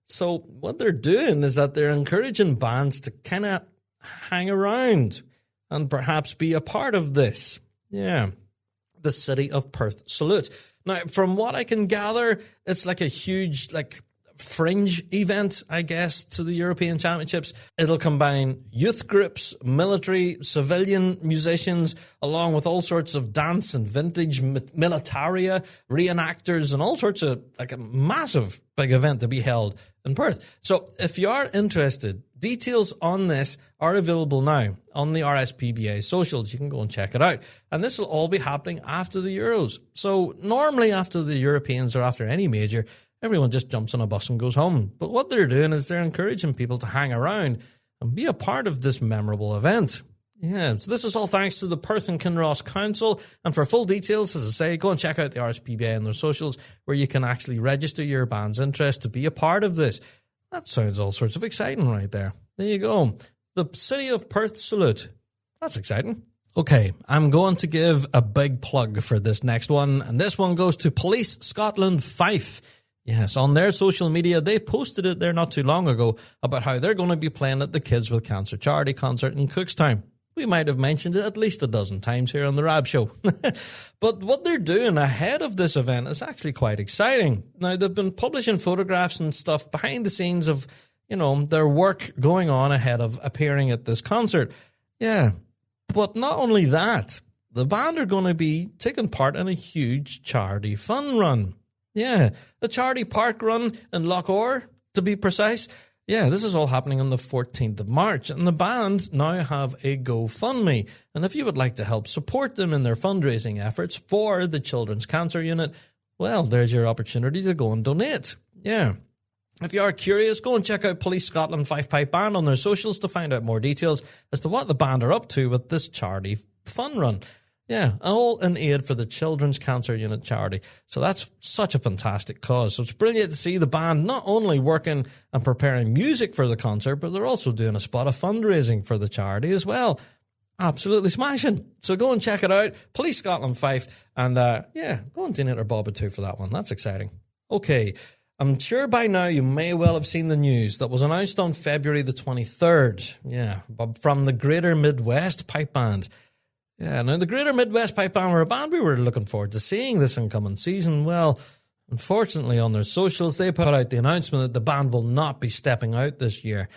So what they're doing is that they're encouraging bands to kind of hang around and perhaps be a part of this. Yeah. the City of Perth salute. Now, from what I can gather, it's like a huge, fringe event, I guess, to the European Championships. It'll combine youth groups, military, civilian musicians, along with all sorts of dance and vintage militaria, reenactors, and all sorts of, a massive big event to be held in Perth. So if you are interested, details on this are available now on the RSPBA socials. You can go and check it out. And this will all be happening after the Euros. So normally after the Europeans or after any major, everyone just jumps on a bus and goes home. But what they're doing is they're encouraging people to hang around and be a part of this memorable event. Yeah, so this is all thanks to the Perth and Kinross Council. And for full details, as I say, go and check out the RSPBA and their socials, where you can actually register your band's interest to be a part of this. That sounds all sorts of exciting right there. There you go. The City of Perth salute. That's exciting. Okay, I'm going to give a big plug for this next one. And this one goes to Police Scotland Fife. Yes, on their social media, they've posted it there not too long ago about how they're going to be playing at the Kids with Cancer charity concert in Cookstown. We might have mentioned it at least a dozen times here on the Rab Show. But what they're doing ahead of this event is actually quite exciting. Now, they've been publishing photographs and stuff behind the scenes of, their work going on ahead of appearing at this concert. Yeah, but not only that, the band are going to be taking part in a huge charity fun run. Yeah, the charity park run in Loch Orr, to be precise. Yeah, this is all happening on the 14th of March, and the band now have a GoFundMe. And if you would like to help support them in their fundraising efforts for the Children's Cancer Unit, well, there's your opportunity to go and donate. Yeah. If you are curious, go and check out Police Scotland Fife Pipe Band on their socials to find out more details as to what the band are up to with this charity fun run. Yeah, all in aid for the Children's Cancer Unit charity. So that's such a fantastic cause. So it's brilliant to see the band not only working and preparing music for the concert, but they're also doing a spot of fundraising for the charity as well. Absolutely smashing. So go and check it out. Police Scotland Fife. And go and donate a bob or two for that one. That's exciting. Okay, I'm sure by now you may well have seen the news that was announced on February the 23rd. Yeah, from the Greater Midwest Pipe Band. Yeah, now the Greater Midwest Pipe Band were a band we were looking forward to seeing this incoming season. Well, unfortunately on their socials, they put out the announcement that the band will not be stepping out this year.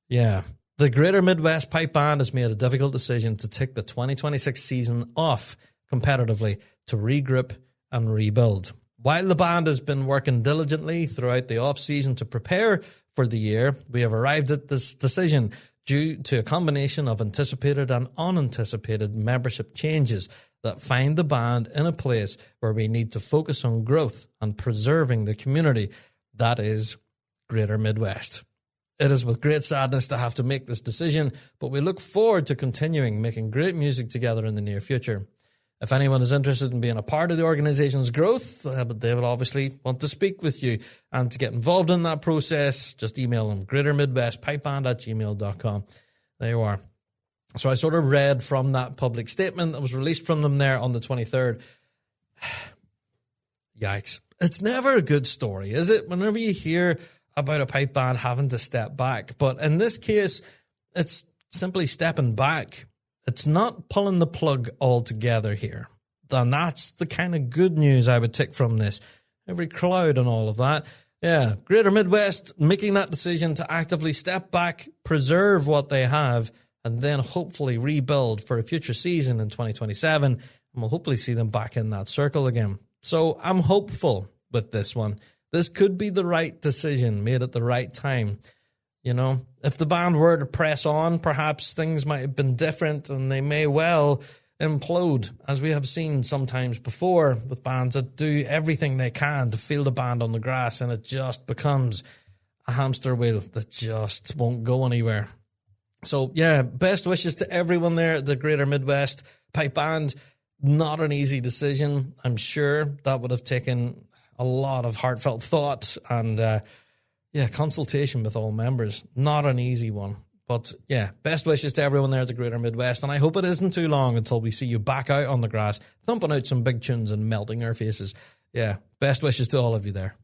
Yeah, the Greater Midwest Pipe Band has made a difficult decision to take the 2026 season off competitively to regroup and rebuild. While the band has been working diligently throughout the off-season to prepare for the year, we have arrived at this decision due to a combination of anticipated and unanticipated membership changes that find the band in a place where we need to focus on growth and preserving the community that is Greater Midwest. It is with great sadness to have to make this decision, but we look forward to continuing making great music together in the near future. If anyone is interested in being a part of the organization's growth, they would obviously want to speak with you. And to get involved in that process, just email them, greatermidwestpipeband@gmail.com. There you are. So I sort of read from that public statement that was released from them there on the 23rd. Yikes. It's never a good story, is it? Whenever you hear about a pipe band having to step back. But in this case, it's simply stepping back. It's not pulling the plug altogether here. And that's the kind of good news I would take from this. Every cloud and all of that. Yeah, Greater Midwest making that decision to actively step back, preserve what they have, and then hopefully rebuild for a future season in 2027. And we'll hopefully see them back in that circle again. So I'm hopeful with this one. This could be the right decision made at the right time. You know, if the band were to press on, perhaps things might have been different and they may well implode, as we have seen sometimes before with bands that do everything they can to feel the band on the grass, and it just becomes a hamster wheel that just won't go anywhere. So, yeah, best wishes to everyone there at the Greater Midwest Pipe Band. Not an easy decision. I'm sure that would have taken a lot of heartfelt thought and consultation with all members. Not an easy one. But yeah, best wishes to everyone there at the Greater Midwest. And I hope it isn't too long until we see you back out on the grass, thumping out some big tunes and melting our faces. Yeah, best wishes to all of you there.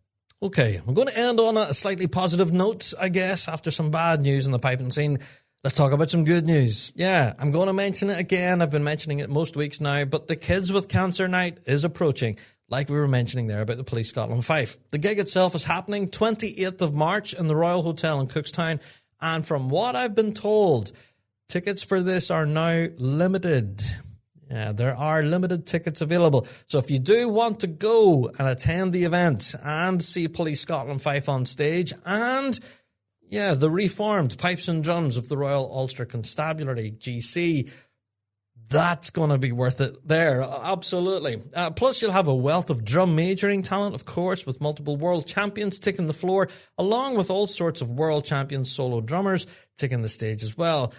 Okay, I'm going to end on a slightly positive note, I guess, after some bad news in the piping scene. Let's talk about some good news. Yeah, I'm going to mention it again. I've been mentioning it most weeks now, but the Kids with Cancer Night is approaching, like we were mentioning there about the Police Scotland Fife. The gig itself is happening 28th of March in the Royal Hotel in Cookstown, and from what I've been told, tickets for this are now limited. Yeah, there are limited tickets available. So if you do want to go and attend the event and see Police Scotland Fife on stage and the reformed Pipes and Drums of the Royal Ulster Constabulary, GC, that's going to be worth it there. Absolutely. Plus, you'll have a wealth of drum majoring talent, of course, with multiple world champions taking the floor, along with all sorts of world champion solo drummers taking the stage as well.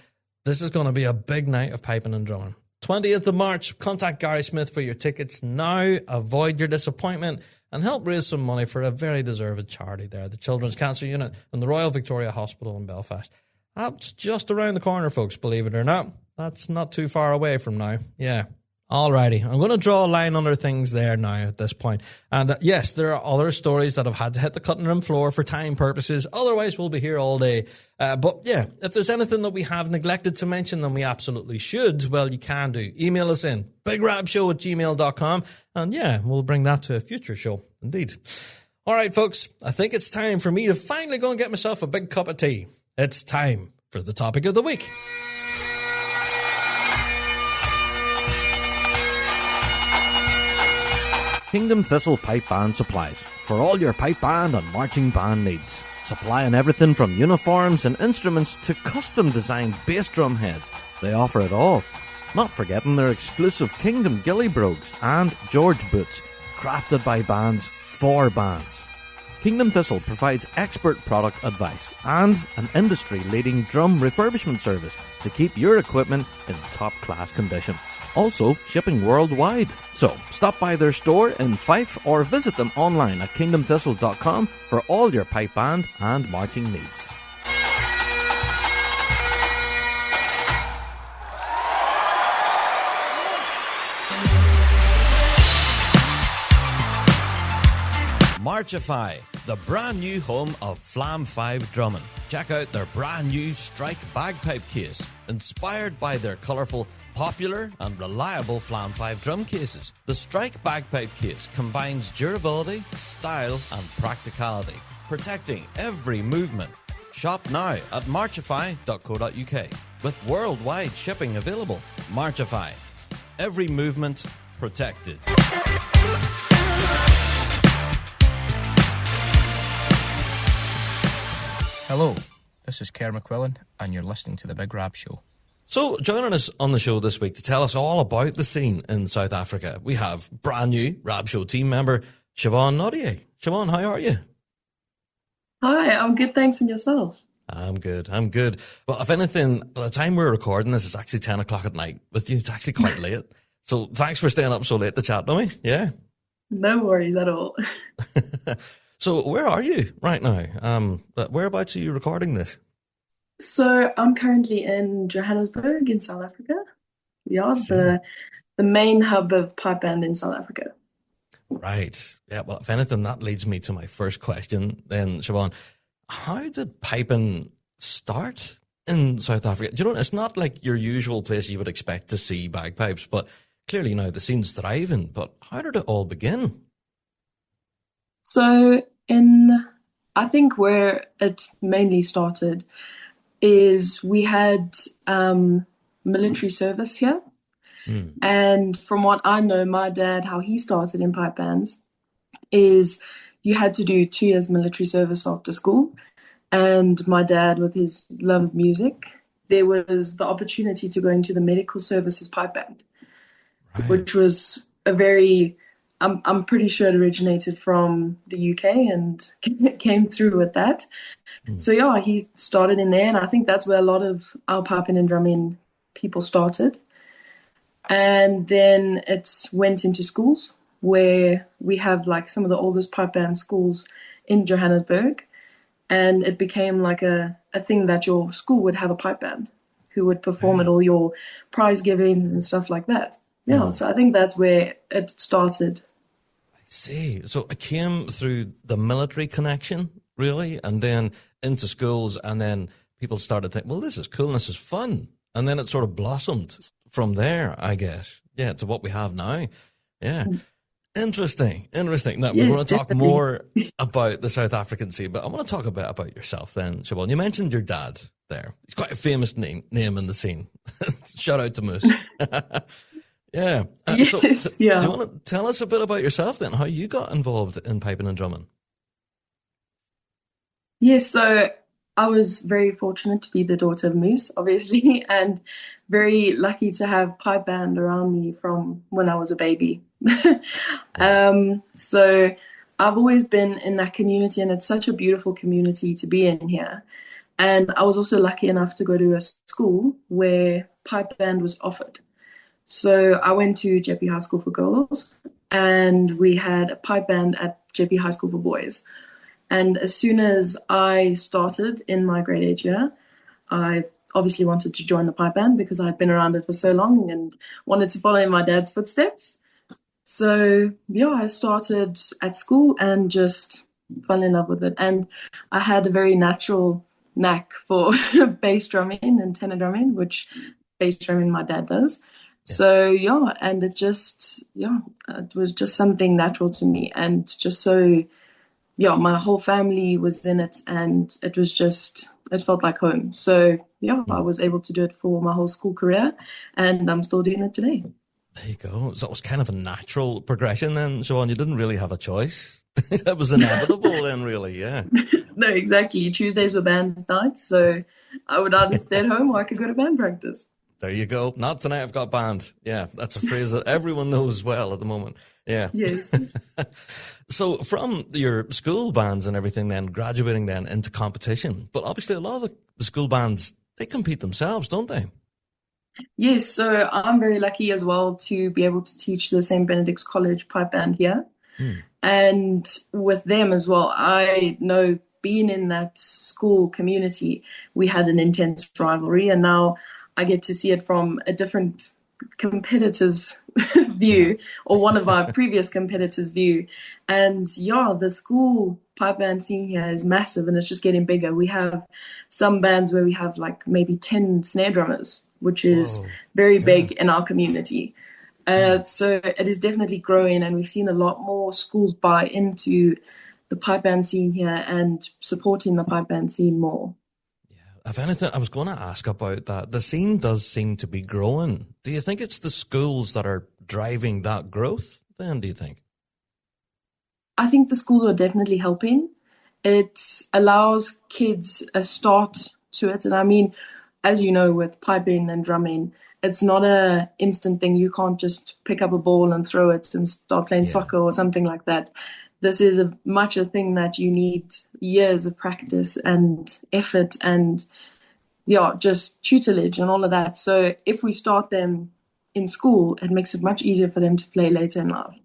This is going to be a big night of piping and drumming. 20th of March, contact Gary Smith for your tickets now. Avoid your disappointment and help raise some money for a very deserved charity there, the Children's Cancer Unit and the Royal Victoria Hospital in Belfast. That's just around the corner, folks, believe it or not. That's not too far away from now. Yeah. Alrighty. I'm going to draw a line under things there now at this point. And yes, there are other stories that have had to hit the cutting room floor for time purposes. Otherwise, we'll be here all day. But yeah, if there's anything that we have neglected to mention, then we absolutely should. Well, you can do. Email us in bigrabshow@gmail.com. And yeah, we'll bring that to a future show. Indeed. All right, folks. I think it's time for me to finally go and get myself a big cup of tea. It's time for the topic of the week. Kingdom Thistle Pipe Band Supplies for all your pipe band and marching band needs. Supplying everything from uniforms and instruments to custom designed bass drum heads. They offer it all. Not forgetting their exclusive Kingdom Gilly Brogues and George Boots, crafted by bands for bands. Kingdom Thistle provides expert product advice and an industry-leading drum refurbishment service to keep your equipment in top-class condition. Also, shipping worldwide. So, stop by their store in Fife or visit them online at kingdomthistle.com for all your pipe band and marching needs. Marchify, the brand new home of Flam 5 drumming. Check out their brand new Strike bagpipe case, inspired by their colourful, popular and reliable Flam 5 drum cases. The Strike bagpipe case combines durability, style and practicality, protecting every movement. Shop now at marchify.co.uk with worldwide shipping available. Marchify, every movement protected. Hello, this is Kerr McQuillan, and you're listening to The Big Rab Show. So, joining us on the show this week to tell us all about the scene in South Africa, we have brand new Rab Show team member, Siobhan Naude. Siobhan, how are you? Hi, I'm good, thanks, and yourself? I'm good. Well, if anything, by the time we're recording this, it's actually 10 o'clock at night with you. It's actually quite late. So, thanks for staying up so late to chat to me. Yeah. No worries at all. So, where are you right now? Whereabouts are you recording this? So I'm currently in Johannesburg in South Africa. We are the main hub of pipe band in South Africa. Right. Yeah, well, if anything, that leads me to my first question then, Siobhan. How did piping start in South Africa? Do you know, it's not like your usual place you would expect to see bagpipes, but clearly now the scene's thriving. But how did it all begin? So I think where it mainly started is we had military service here. And from what I know, my dad, how he started in pipe bands is you had to do 2 years military service after school. And my dad, with his love of music, there was the opportunity to go into the medical services pipe band, which was a very, I'm pretty sure it originated from the UK and came through with that. So yeah, he started in there, and I think that's where a lot of our piping and drumming people started. And then it went into schools, where we have like some of the oldest pipe band schools in Johannesburg, and it became like a thing that your school would have a pipe band who would perform at all your prize giving and stuff like that. Yeah, so I think that's where it started. I see. So it came through the military connection, really, and then into schools, and then people started thinking, well, this is cool and this is fun. And then it sort of blossomed from there, I guess. Yeah, to what we have now. Yeah. Interesting. Now, we're going to talk more about the South African scene, but I want to talk a bit about yourself then, Siobhan. You mentioned your dad there. He's quite a famous name in the scene. Shout out to Moose. Yeah. Do you want to tell us a bit about yourself then, how you got involved in piping and drumming? Yes, so I was very fortunate to be the daughter of Moose, obviously, and very lucky to have pipe band around me from when I was a baby. So I've always been in that community, and it's such a beautiful community to be in here. And I was also lucky enough to go to a school where pipe band was offered. So I went to JP High School for girls, and we had a pipe band at JP High School for boys. And as soon as I started in my grade 8 year, I obviously wanted to join the pipe band because I'd been around it for so long and wanted to follow in my dad's footsteps. So, yeah, I started at school and just fell in love with it. And I had a very natural knack for bass drumming and tenor drumming, which bass drumming my dad does. So, yeah, and it was just something natural to me, and just so, my whole family was in it, and it felt like home. So, I was able to do it for my whole school career, and I'm still doing it today. There you go. So it was kind of a natural progression then, Siobhan. You didn't really have a choice. That was inevitable then, really, yeah. No, exactly. Tuesdays were band nights, so I would either stay at home or I could go to band practice. There you go. Not tonight, I've got band. Yeah, that's a phrase that everyone knows well at the moment. Yeah. Yes. So from your school bands and everything then, graduating then into competition, but obviously a lot of the school bands, they compete themselves, don't they? Yes, so I'm very lucky as well to be able to teach the St. Benedict's College pipe band here. And with them as well, I know being in that school community, we had an intense rivalry, and now I get to see it from a different competitor's view, or one of our previous competitors' view. And the school pipe band scene here is massive, and it's just getting bigger. We have some bands where we have like maybe 10 snare drummers, which is very big in our community. So it is definitely growing, and we've seen a lot more schools buy into the pipe band scene here and supporting the pipe band scene more. If anything, I was going to ask about that. The scene does seem to be growing. Do you think it's the schools that are driving that growth then, do you think? I think the schools are definitely helping. It allows kids a start to it. And I mean, as you know, with piping and drumming, it's not a instant thing. You can't just pick up a ball and throw it and start playing soccer or something like that. This is much a thing that you need years of practice and effort and, just tutelage and all of that. So if we start them in school, it makes it much easier for them to play later in life.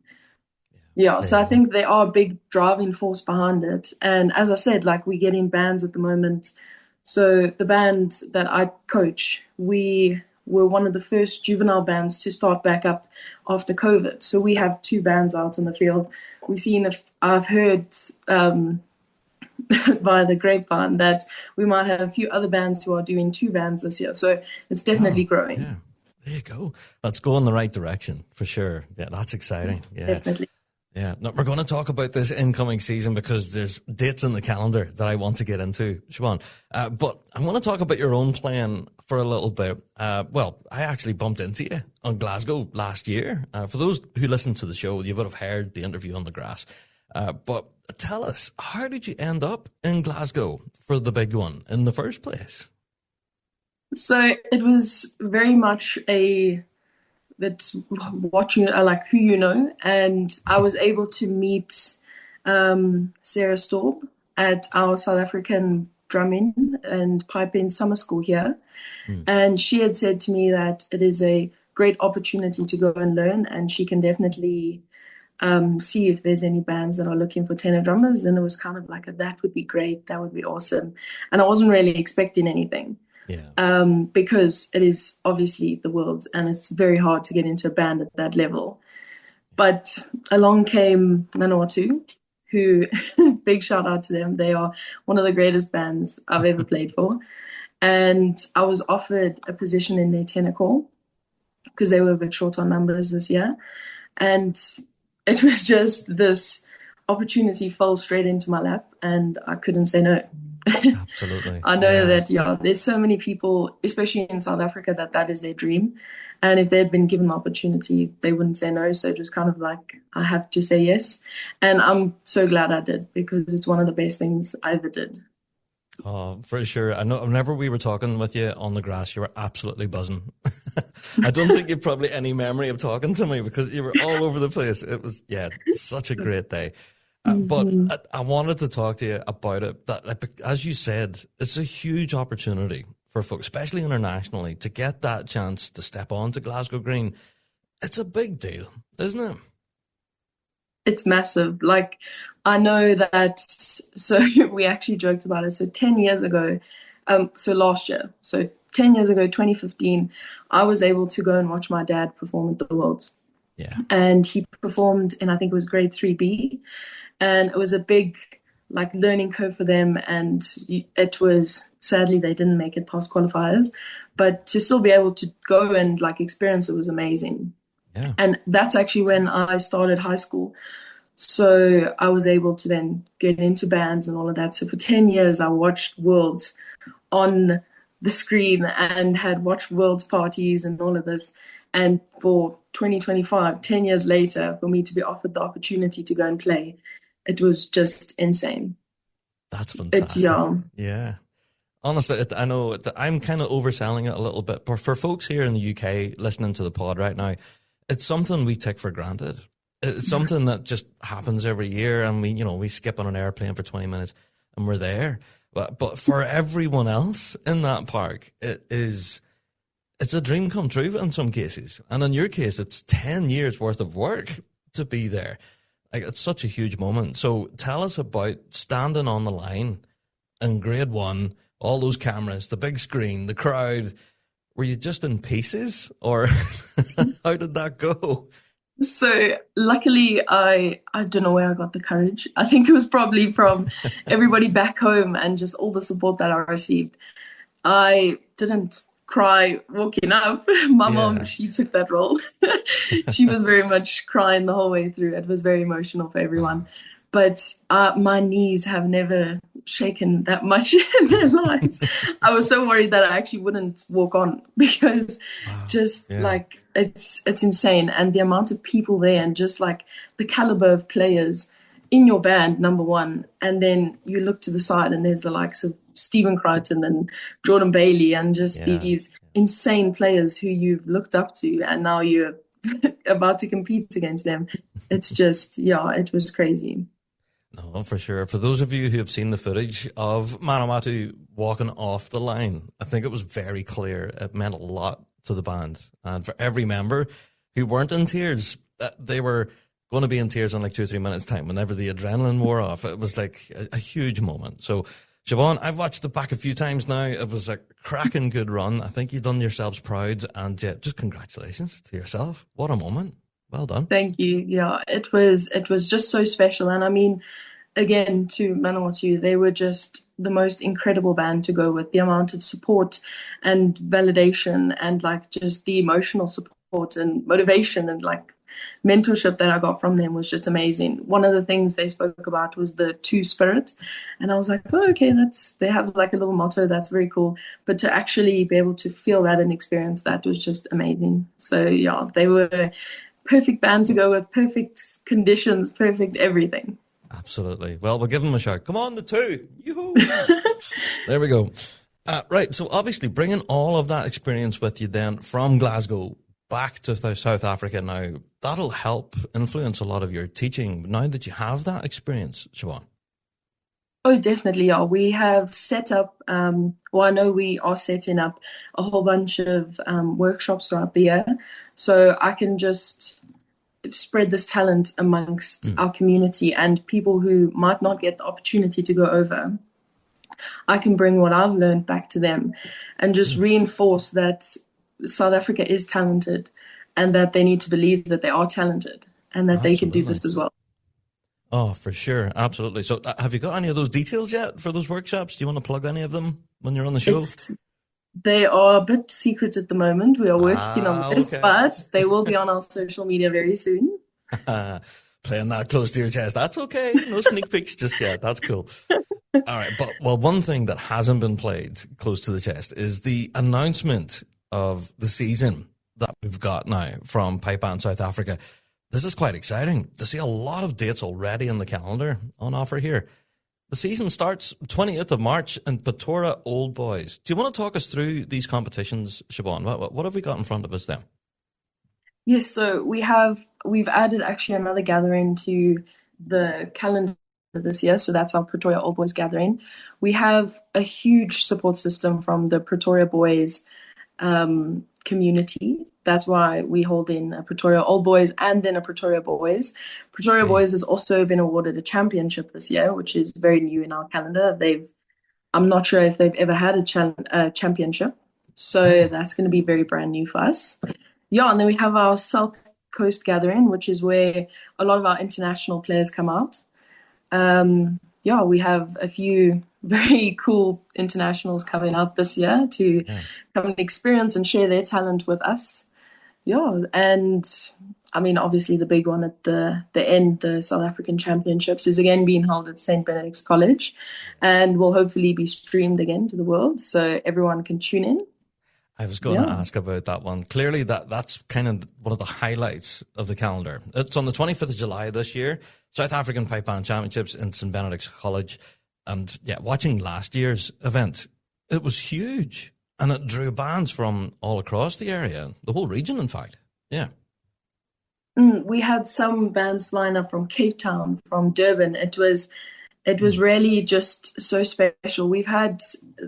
So I think they are a big driving force behind it. And as I said, like, we get in bands at the moment. So the band that I coach, we were one of the first juvenile bands to start back up after COVID. So we have 2 bands out in the field. I've heard via the grapevine that we might have a few other bands who are doing 2 bands this year. So it's definitely growing. Yeah, there you go. Let's go in the right direction for sure. Yeah, that's exciting. Yeah, definitely. Yeah, no, we're going to talk about this incoming season because there's dates in the calendar that I want to get into, Siobhan. But I want to talk about your own plan for a little bit. I actually bumped into you on Glasgow last year. For those who listen to the show, you would have heard the interview on the grass. But tell us, how did you end up in Glasgow for the big one in the first place? So it was very much that's watching like who you know, and I was able to meet Sarah Storb at our South African drumming and piping summer school here, and she had said to me that it is a great opportunity to go and learn, and she can definitely see if there's any bands that are looking for tenor drummers. And it was kind of like that would be great, that would be awesome, and I wasn't really expecting anything. Because it is obviously the world, and it's very hard to get into a band at that level. But along came Manawatu, who, big shout out to them. They are one of the greatest bands I've ever played for. And I was offered a position in their tenor corps because they were a bit short on numbers this year. And it was just this opportunity fell straight into my lap, and I couldn't say no. Absolutely. I know that, there's so many people, especially in South Africa, that is their dream. And if they'd been given the opportunity, they wouldn't say no. So it was kind of like, I have to say yes. And I'm so glad I did, because it's one of the best things I ever did. Oh, for sure. I know whenever we were talking with you on the grass, you were absolutely buzzing. I don't think you've probably any memory of talking to me because you were all over the place. It was, such a great day. But I wanted to talk to you about it. That, as you said, it's a huge opportunity for folks, especially internationally, to get that chance to step on to Glasgow Green. It's a big deal, isn't it? It's massive. Like, I know that, so we actually joked about it. So 10 years ago, so last year, so 10 years ago, 2015, I was able to go and watch my dad perform at the Worlds. Yeah. And he performed in, I think it was grade 3B. And it was a big, like, learning curve for them. And it was, sadly, they didn't make it past qualifiers. But to still be able to go and, like, experience it was amazing. Yeah. And that's actually when I started high school. So I was able to then get into bands and all of that. So for 10 years, I watched Worlds on the screen and had watched Worlds parties and all of this. And for 2025, 10 years later, for me to be offered the opportunity to go and play, it was just insane. That's fantastic. Yeah. Honestly, I know I'm kind of overselling it a little bit, but for folks here in the UK listening to the pod right now, it's something we take for granted. It's something that just happens every year, and we skip on an airplane for 20 minutes and we're there. But for everyone else in that park, it's a dream come true in some cases. And in your case, it's 10 years worth of work to be there. Like, it's such a huge moment. So tell us about standing on the line in grade 1, all those cameras, the big screen, the crowd. Were you just in pieces, or how did that go? So luckily, I don't know where I got the courage. I think it was probably from everybody back home and just all the support that I received. I didn't cry walking up. My mom, she took that role. She was very much crying the whole way through. It was very emotional for everyone. But my knees have never shaken that much in their lives. I was so worried that I actually wouldn't walk on, because like it's insane. And the amount of people there, and just like the caliber of players in your band, number one. And then you look to the side and there's the likes of Stephen Crichton and Jordan Bailey, and just these insane players who you've looked up to, and now you're about to compete against them. It's just, it was crazy. No, for sure. For those of you who have seen the footage of Manawatu walking off the line, I think it was very clear. It meant a lot to the band. And for every member who weren't in tears, they were going to be in tears in like 2 or 3 minutes' time whenever the adrenaline wore off. It was like a huge moment. So, Siobhan, I've watched it back a few times now. It was a cracking good run. I think you've done yourselves proud, and just congratulations to yourself. What a moment. Well done. Thank you. Yeah, it was just so special. And I mean, again, to Manawatu, they were just the most incredible band to go with. The amount of support and validation, and like just the emotional support and motivation and like mentorship that I got from them was just amazing. One of the things they spoke about was the two spirit. And I was like, oh, okay, they have like a little motto. That's very cool. But to actually be able to feel that and experience that was just amazing. So yeah, they were perfect band to go with, perfect conditions, perfect everything. Absolutely. Well, we'll give them a shout. Come on, the two. Yoo-hoo. There we go. Right, so obviously bringing all of that experience with you then from Glasgow back to South Africa now, that'll help influence a lot of your teaching now that you have that experience, Siobhan. Oh, definitely. Yeah. We have set up, I know we are setting up a whole bunch of workshops throughout the year. So I can just spread this talent amongst our community, and people who might not get the opportunity to go over. I can bring what I've learned back to them and just reinforce that South Africa is talented, and that they need to believe that they are talented and that they can do this as well. Oh, for sure. Absolutely. So have you got any of those details yet for those workshops? Do you want to plug any of them when you're on the show? They are a bit secret at the moment. We are working on this, okay. but they will be on our social media very soon. Playing that close to your chest. That's okay. No sneak peeks just yet. That's cool. All right. But, well, one thing that hasn't been played close to the chest is the announcement of the season that we've got now from Pipe Band South Africa. This is quite exciting to see a lot of dates already in the calendar on offer here. The season starts 20th of March in Pretoria Old Boys. Do you want to talk us through these competitions, Siobhan? What have we got in front of us then? Yes, so we've added actually another gathering to the calendar this year. So that's our Pretoria Old Boys gathering. We have a huge support system from the Pretoria Boys community. That's why we hold in a Pretoria Old Boys and then a Pretoria Boys. Pretoria Boys has also been awarded a championship this year, which is very new in our calendar. I'm not sure if they've ever had a championship. So that's going to be very brand new for us. Yeah, and then we have our South Coast gathering, which is where a lot of our international players come out. We have a few very cool internationals coming out this year to come and experience and share their talent with us. Yeah, and I mean, obviously the big one at the end, the South African Championships, is again being held at St. Benedict's College and will hopefully be streamed again to the world so everyone can tune in. I was going to ask about that one. Clearly, that's kind of one of the highlights of the calendar. It's on the 25th of July this year, South African Pipe Band Championships in St. Benedict's College. And yeah, watching last year's event, it was huge. And it drew bands from all across the area, the whole region, in fact. Yeah. We had some bands flying up from Cape Town, from Durban. It was really just so special. We've had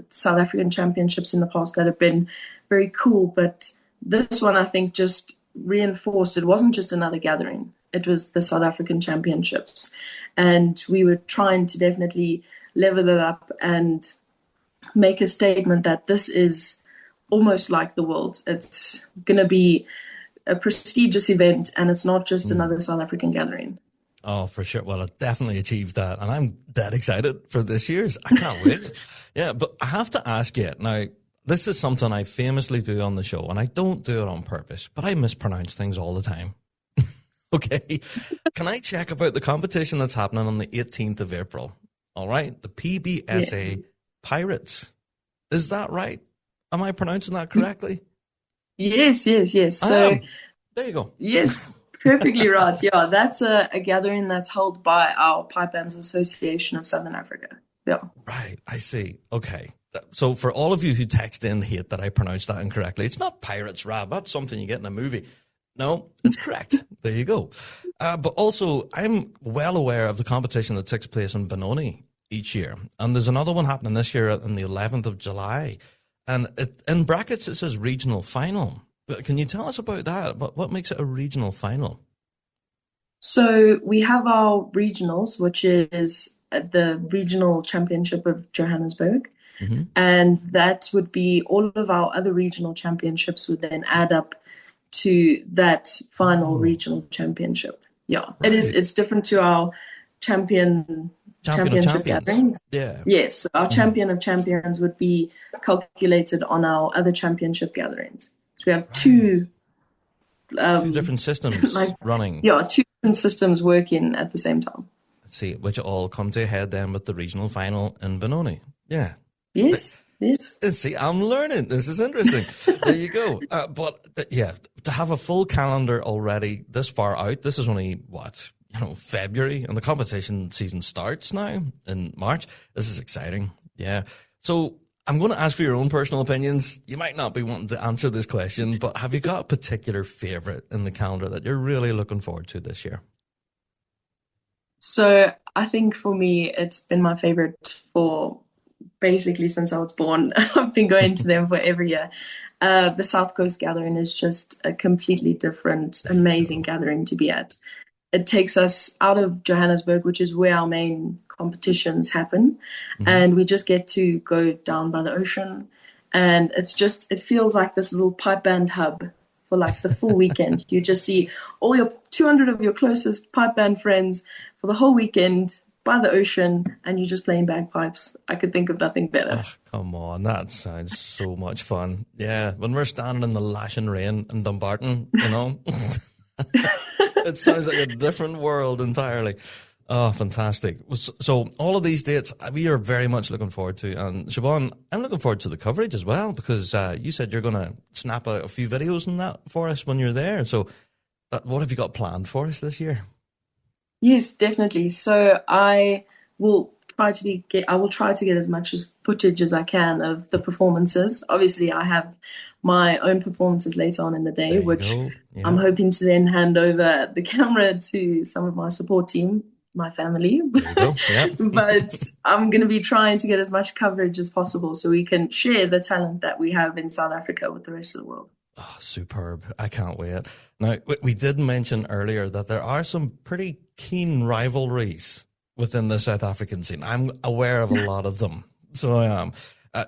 South African championships in the past that have been very cool, but this one I think just reinforced it wasn't just another gathering. It was the South African Championships. And we were trying to definitely level it up and make a statement that this is almost like the world. It's going to be a prestigious event and it's not just another South African gathering. Oh, for sure. Well, it definitely achieved that. And I'm dead excited for this year's. I can't wait. Yeah, but I have to ask you, now, this is something I famously do on the show, and I don't do it on purpose, but I mispronounce things all the time. Okay. Can I check about the competition that's happening on the 18th of April? All right. The PBSA Pirates. Is that right? Am I pronouncing that correctly? Yes. So there you go. Yes. Perfectly right. Yeah, that's a gathering that's held by our Pipe Bands Association of Southern Africa. Yeah. Right. I see. Okay. So for all of you who text in hate that I pronounced that incorrectly, it's not Pirates, Rab. That's something you get in a movie. No, it's correct. There you go. But also, I'm well aware of the competition that takes place in Benoni each year. And there's another one happening this year on the 11th of July. And in brackets, it says regional final. But can you tell us about that? What makes it a regional final? So we have our regionals, which is the Regional Championship of Johannesburg. Mm-hmm. And that would be all of our other regional championships would then add up to that final regional championship. Yeah, right. It's different to our championship gatherings. Yeah. Yes, our champion of champions would be calculated on our other championship gatherings. So we have two different systems running. Yeah, two different systems working at the same time. Let's see, which all come to a head then with the regional final in Benoni. Yeah. Yes. See, I'm learning. This is interesting. There you go. To have a full calendar already this far out, this is only, February, and the competition season starts now in March. This is exciting. Yeah. So I'm going to ask for your own personal opinions. You might not be wanting to answer this question, but have you got a particular favorite in the calendar that you're really looking forward to this year? So I think for me, it's been my favorite for basically since I was born. I've been going to them for every year. The South Coast Gathering is just a completely different, amazing gathering to be at. It takes us out of Johannesburg, which is where our main competitions happen. Mm-hmm. And we just get to go down by the ocean. And it feels like this little pipe band hub for like the full weekend. You just see all your 200 of your closest pipe band friends for the whole weekend by the ocean and you're just playing bagpipes. I could think of nothing better. Oh, come on, that sounds so much fun. Yeah, when we're standing in the lashing rain in Dumbarton, you know, it sounds like a different world entirely. Oh, fantastic. So all of these dates we are very much looking forward to. And Siobhan, I'm looking forward to the coverage as well, because you said you're going to snap a few videos and that for us when you're there. So what have you got planned for us this year? Yes, definitely. So I will try to get as much as footage as I can of the performances. Obviously, I have my own performances later on in the day, which I'm hoping to then hand over the camera to some of my support team, my family. There you go. Yeah. But I'm going to be trying to get as much coverage as possible so we can share the talent that we have in South Africa with the rest of the world. Oh, superb. I can't wait. Now, we did mention earlier that there are some pretty keen rivalries within the South African scene. I'm aware of a lot of them. So I am.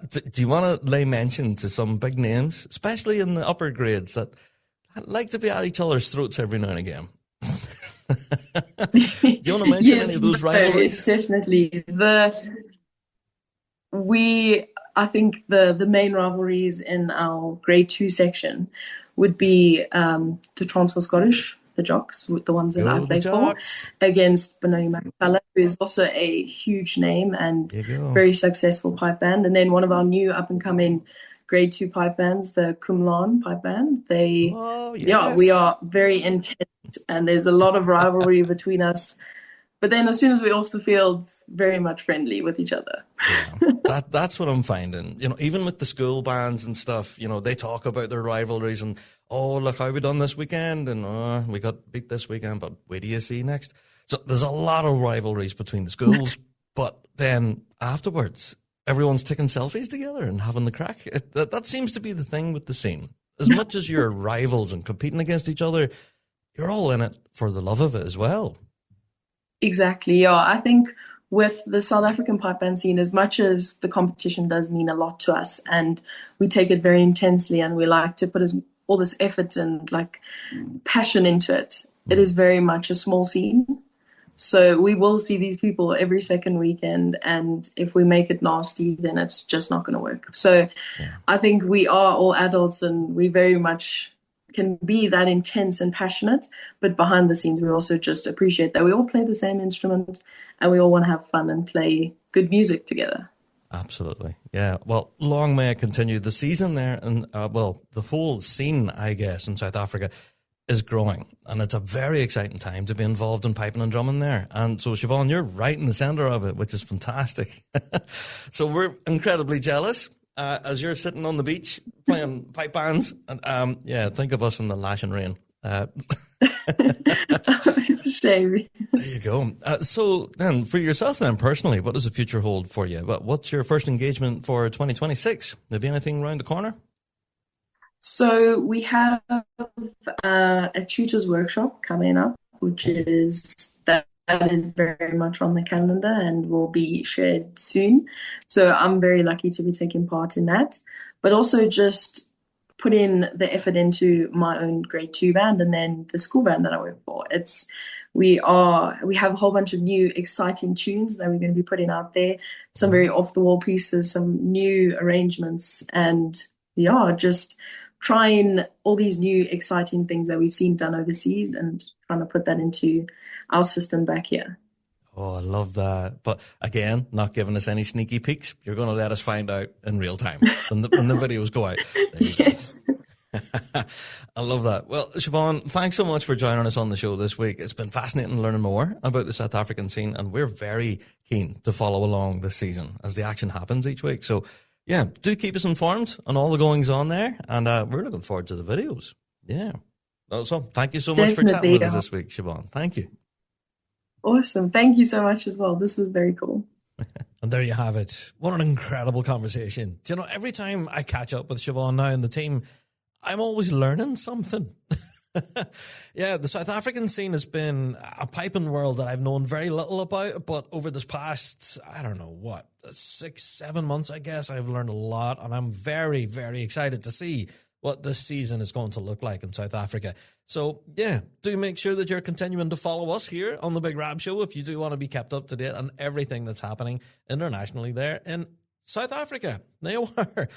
Do you want to lay mention to some big names, especially in the upper grades, that like to be at each other's throats every now and again? Do you want to mention any of those rivalries? Definitely. I think the main rivalries in our grade 2 section would be the Transvaal Scottish, the Jocks, the ones that I play for, against Benoni Makapala, who is also a huge name and very successful pipe band. And then one of our new up-and-coming grade 2 pipe bands, the Kumlan pipe band. We are very intense, and there's a lot of rivalry between us. But then as soon as we're off the field, very much friendly with each other. Yeah, that's what I'm finding. You know, even with the school bands and stuff, you know, they talk about their rivalries and, oh, look how we done this weekend, and we got beat this weekend, but wait do you see next? So there's a lot of rivalries between the schools, but then afterwards, everyone's taking selfies together and having the crack. That seems to be the thing with the scene. As much as you're rivals and competing against each other, you're all in it for the love of it as well. Exactly, yeah. I think with the South African pipe band scene, as much as the competition does mean a lot to us, and we take it very intensely, and we like to put all this effort and like passion into it, it is very much a small scene. So we will see these people every second weekend, and if we make it nasty, then it's just not going to work. So I think we are all adults, and we very much can be that intense and passionate, but behind the scenes we also just appreciate that we all play the same instrument and we all want to have fun and play good music together. Absolutely. Yeah. Well, long may it continue. The season there, and the whole scene, I guess, in South Africa is growing, and it's a very exciting time to be involved in piping and drumming there. And so, Siobhan, you're right in the center of it, which is fantastic. So we're incredibly jealous. As you're sitting on the beach playing pipe bands, and think of us in the lashing rain. It's a shame. There you go. So then, for yourself, then personally, what does the future hold for you? What's your first engagement for 2026? Have you anything around the corner? So we have a tutors workshop coming up, which is that is very much on the calendar and will be shared soon. So I'm very lucky to be taking part in that, but also just put in the effort into my own grade 2 band and then the school band that I work for. We have a whole bunch of new exciting tunes that we're going to be putting out there, some very off the wall pieces, some new arrangements, and just trying all these new exciting things that we've seen done overseas and trying to put that into our system back here. Oh, I love that. But again, not giving us any sneaky peeks. You're going to let us find out in real time when the videos go out. Yes. I love that. Well, Siobhan, thanks so much for joining us on the show this week. It's been fascinating learning more about the South African scene, and we're very keen to follow along this season as the action happens each week. So, yeah, do keep us informed on all the goings on there, and we're looking forward to the videos. Yeah. So, thank you so much for chatting with us this week, Siobhan. Thank you. Awesome. Thank you so much as well. This was very cool. And there you have it. What an incredible conversation. Do you know, every time I catch up with Siobhan now and the team, I'm always learning something. Yeah, the South African scene has been a piping world that I've known very little about, but over this past, 6-7 months, I guess, I've learned a lot, and I'm very, very excited to see what this season is going to look like in South Africa. So, yeah, do make sure that you're continuing to follow us here on the Big Rab Show if you do want to be kept up to date on everything that's happening internationally there in South Africa. There you are.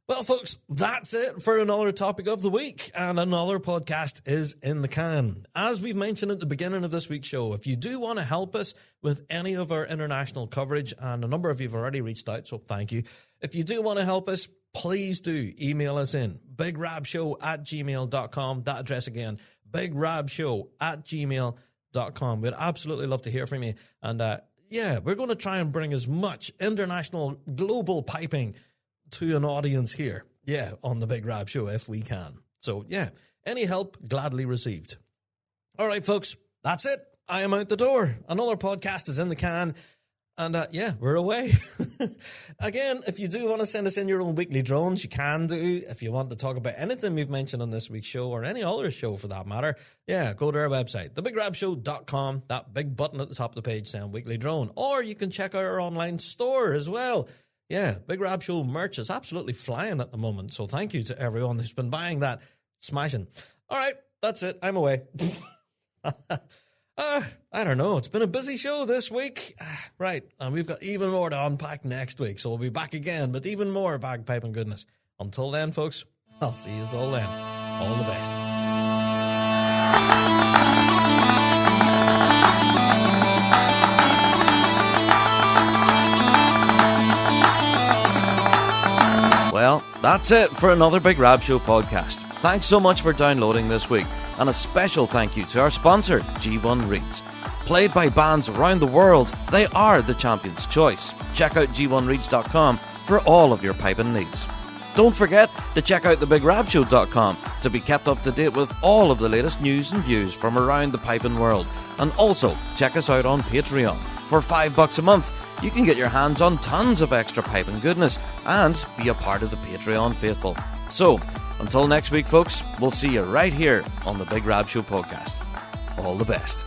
Well, folks, that's it for another topic of the week, and another podcast is in the can. As we've mentioned at the beginning of this week's show, if you do want to help us with any of our international coverage, and a number of you have already reached out, so thank you. If you do want to help us, please do email us in bigrabshow@gmail.com. That address again, bigrabshow@gmail.com. We'd absolutely love to hear from you. And yeah, we're going to try and bring as much international, global piping to an audience here, on the Big Rab Show if we can. So, any help gladly received. All right, folks, that's it. I am out the door. Another podcast is in the can, and we're away. Again, if you do want to send us in your own weekly drones, you can do. If you want to talk about anything we've mentioned on this week's show, or any other show for that matter, go to our website, thebigrabshow.com, that big button at the top of the page saying weekly drone. Or you can check out our online store as well. Big Rab Show merch is absolutely flying at the moment, so thank you to everyone who's been buying that. Smashing. All right, that's it. I'm away. I don't know. It's been a busy show this week. Right, and we've got even more to unpack next week, so we'll be back again with even more bagpipe and goodness. Until then, folks, I'll see you all then. All the best. Well, that's it for another Big Rab Show podcast. Thanks so much for downloading this week, and a special thank you to our sponsor, G1 Reeds. Played by bands around the world, they are the champion's choice. Check out g1reeds.com for all of your piping needs. Don't forget to check out thebigrabshow.com to be kept up to date with all of the latest news and views from around the piping world. And also, check us out on Patreon. For $5 a month, you can get your hands on tons of extra piping goodness and be a part of the Patreon faithful. So, until next week, folks, we'll see you right here on the Big Rab Show podcast. All the best.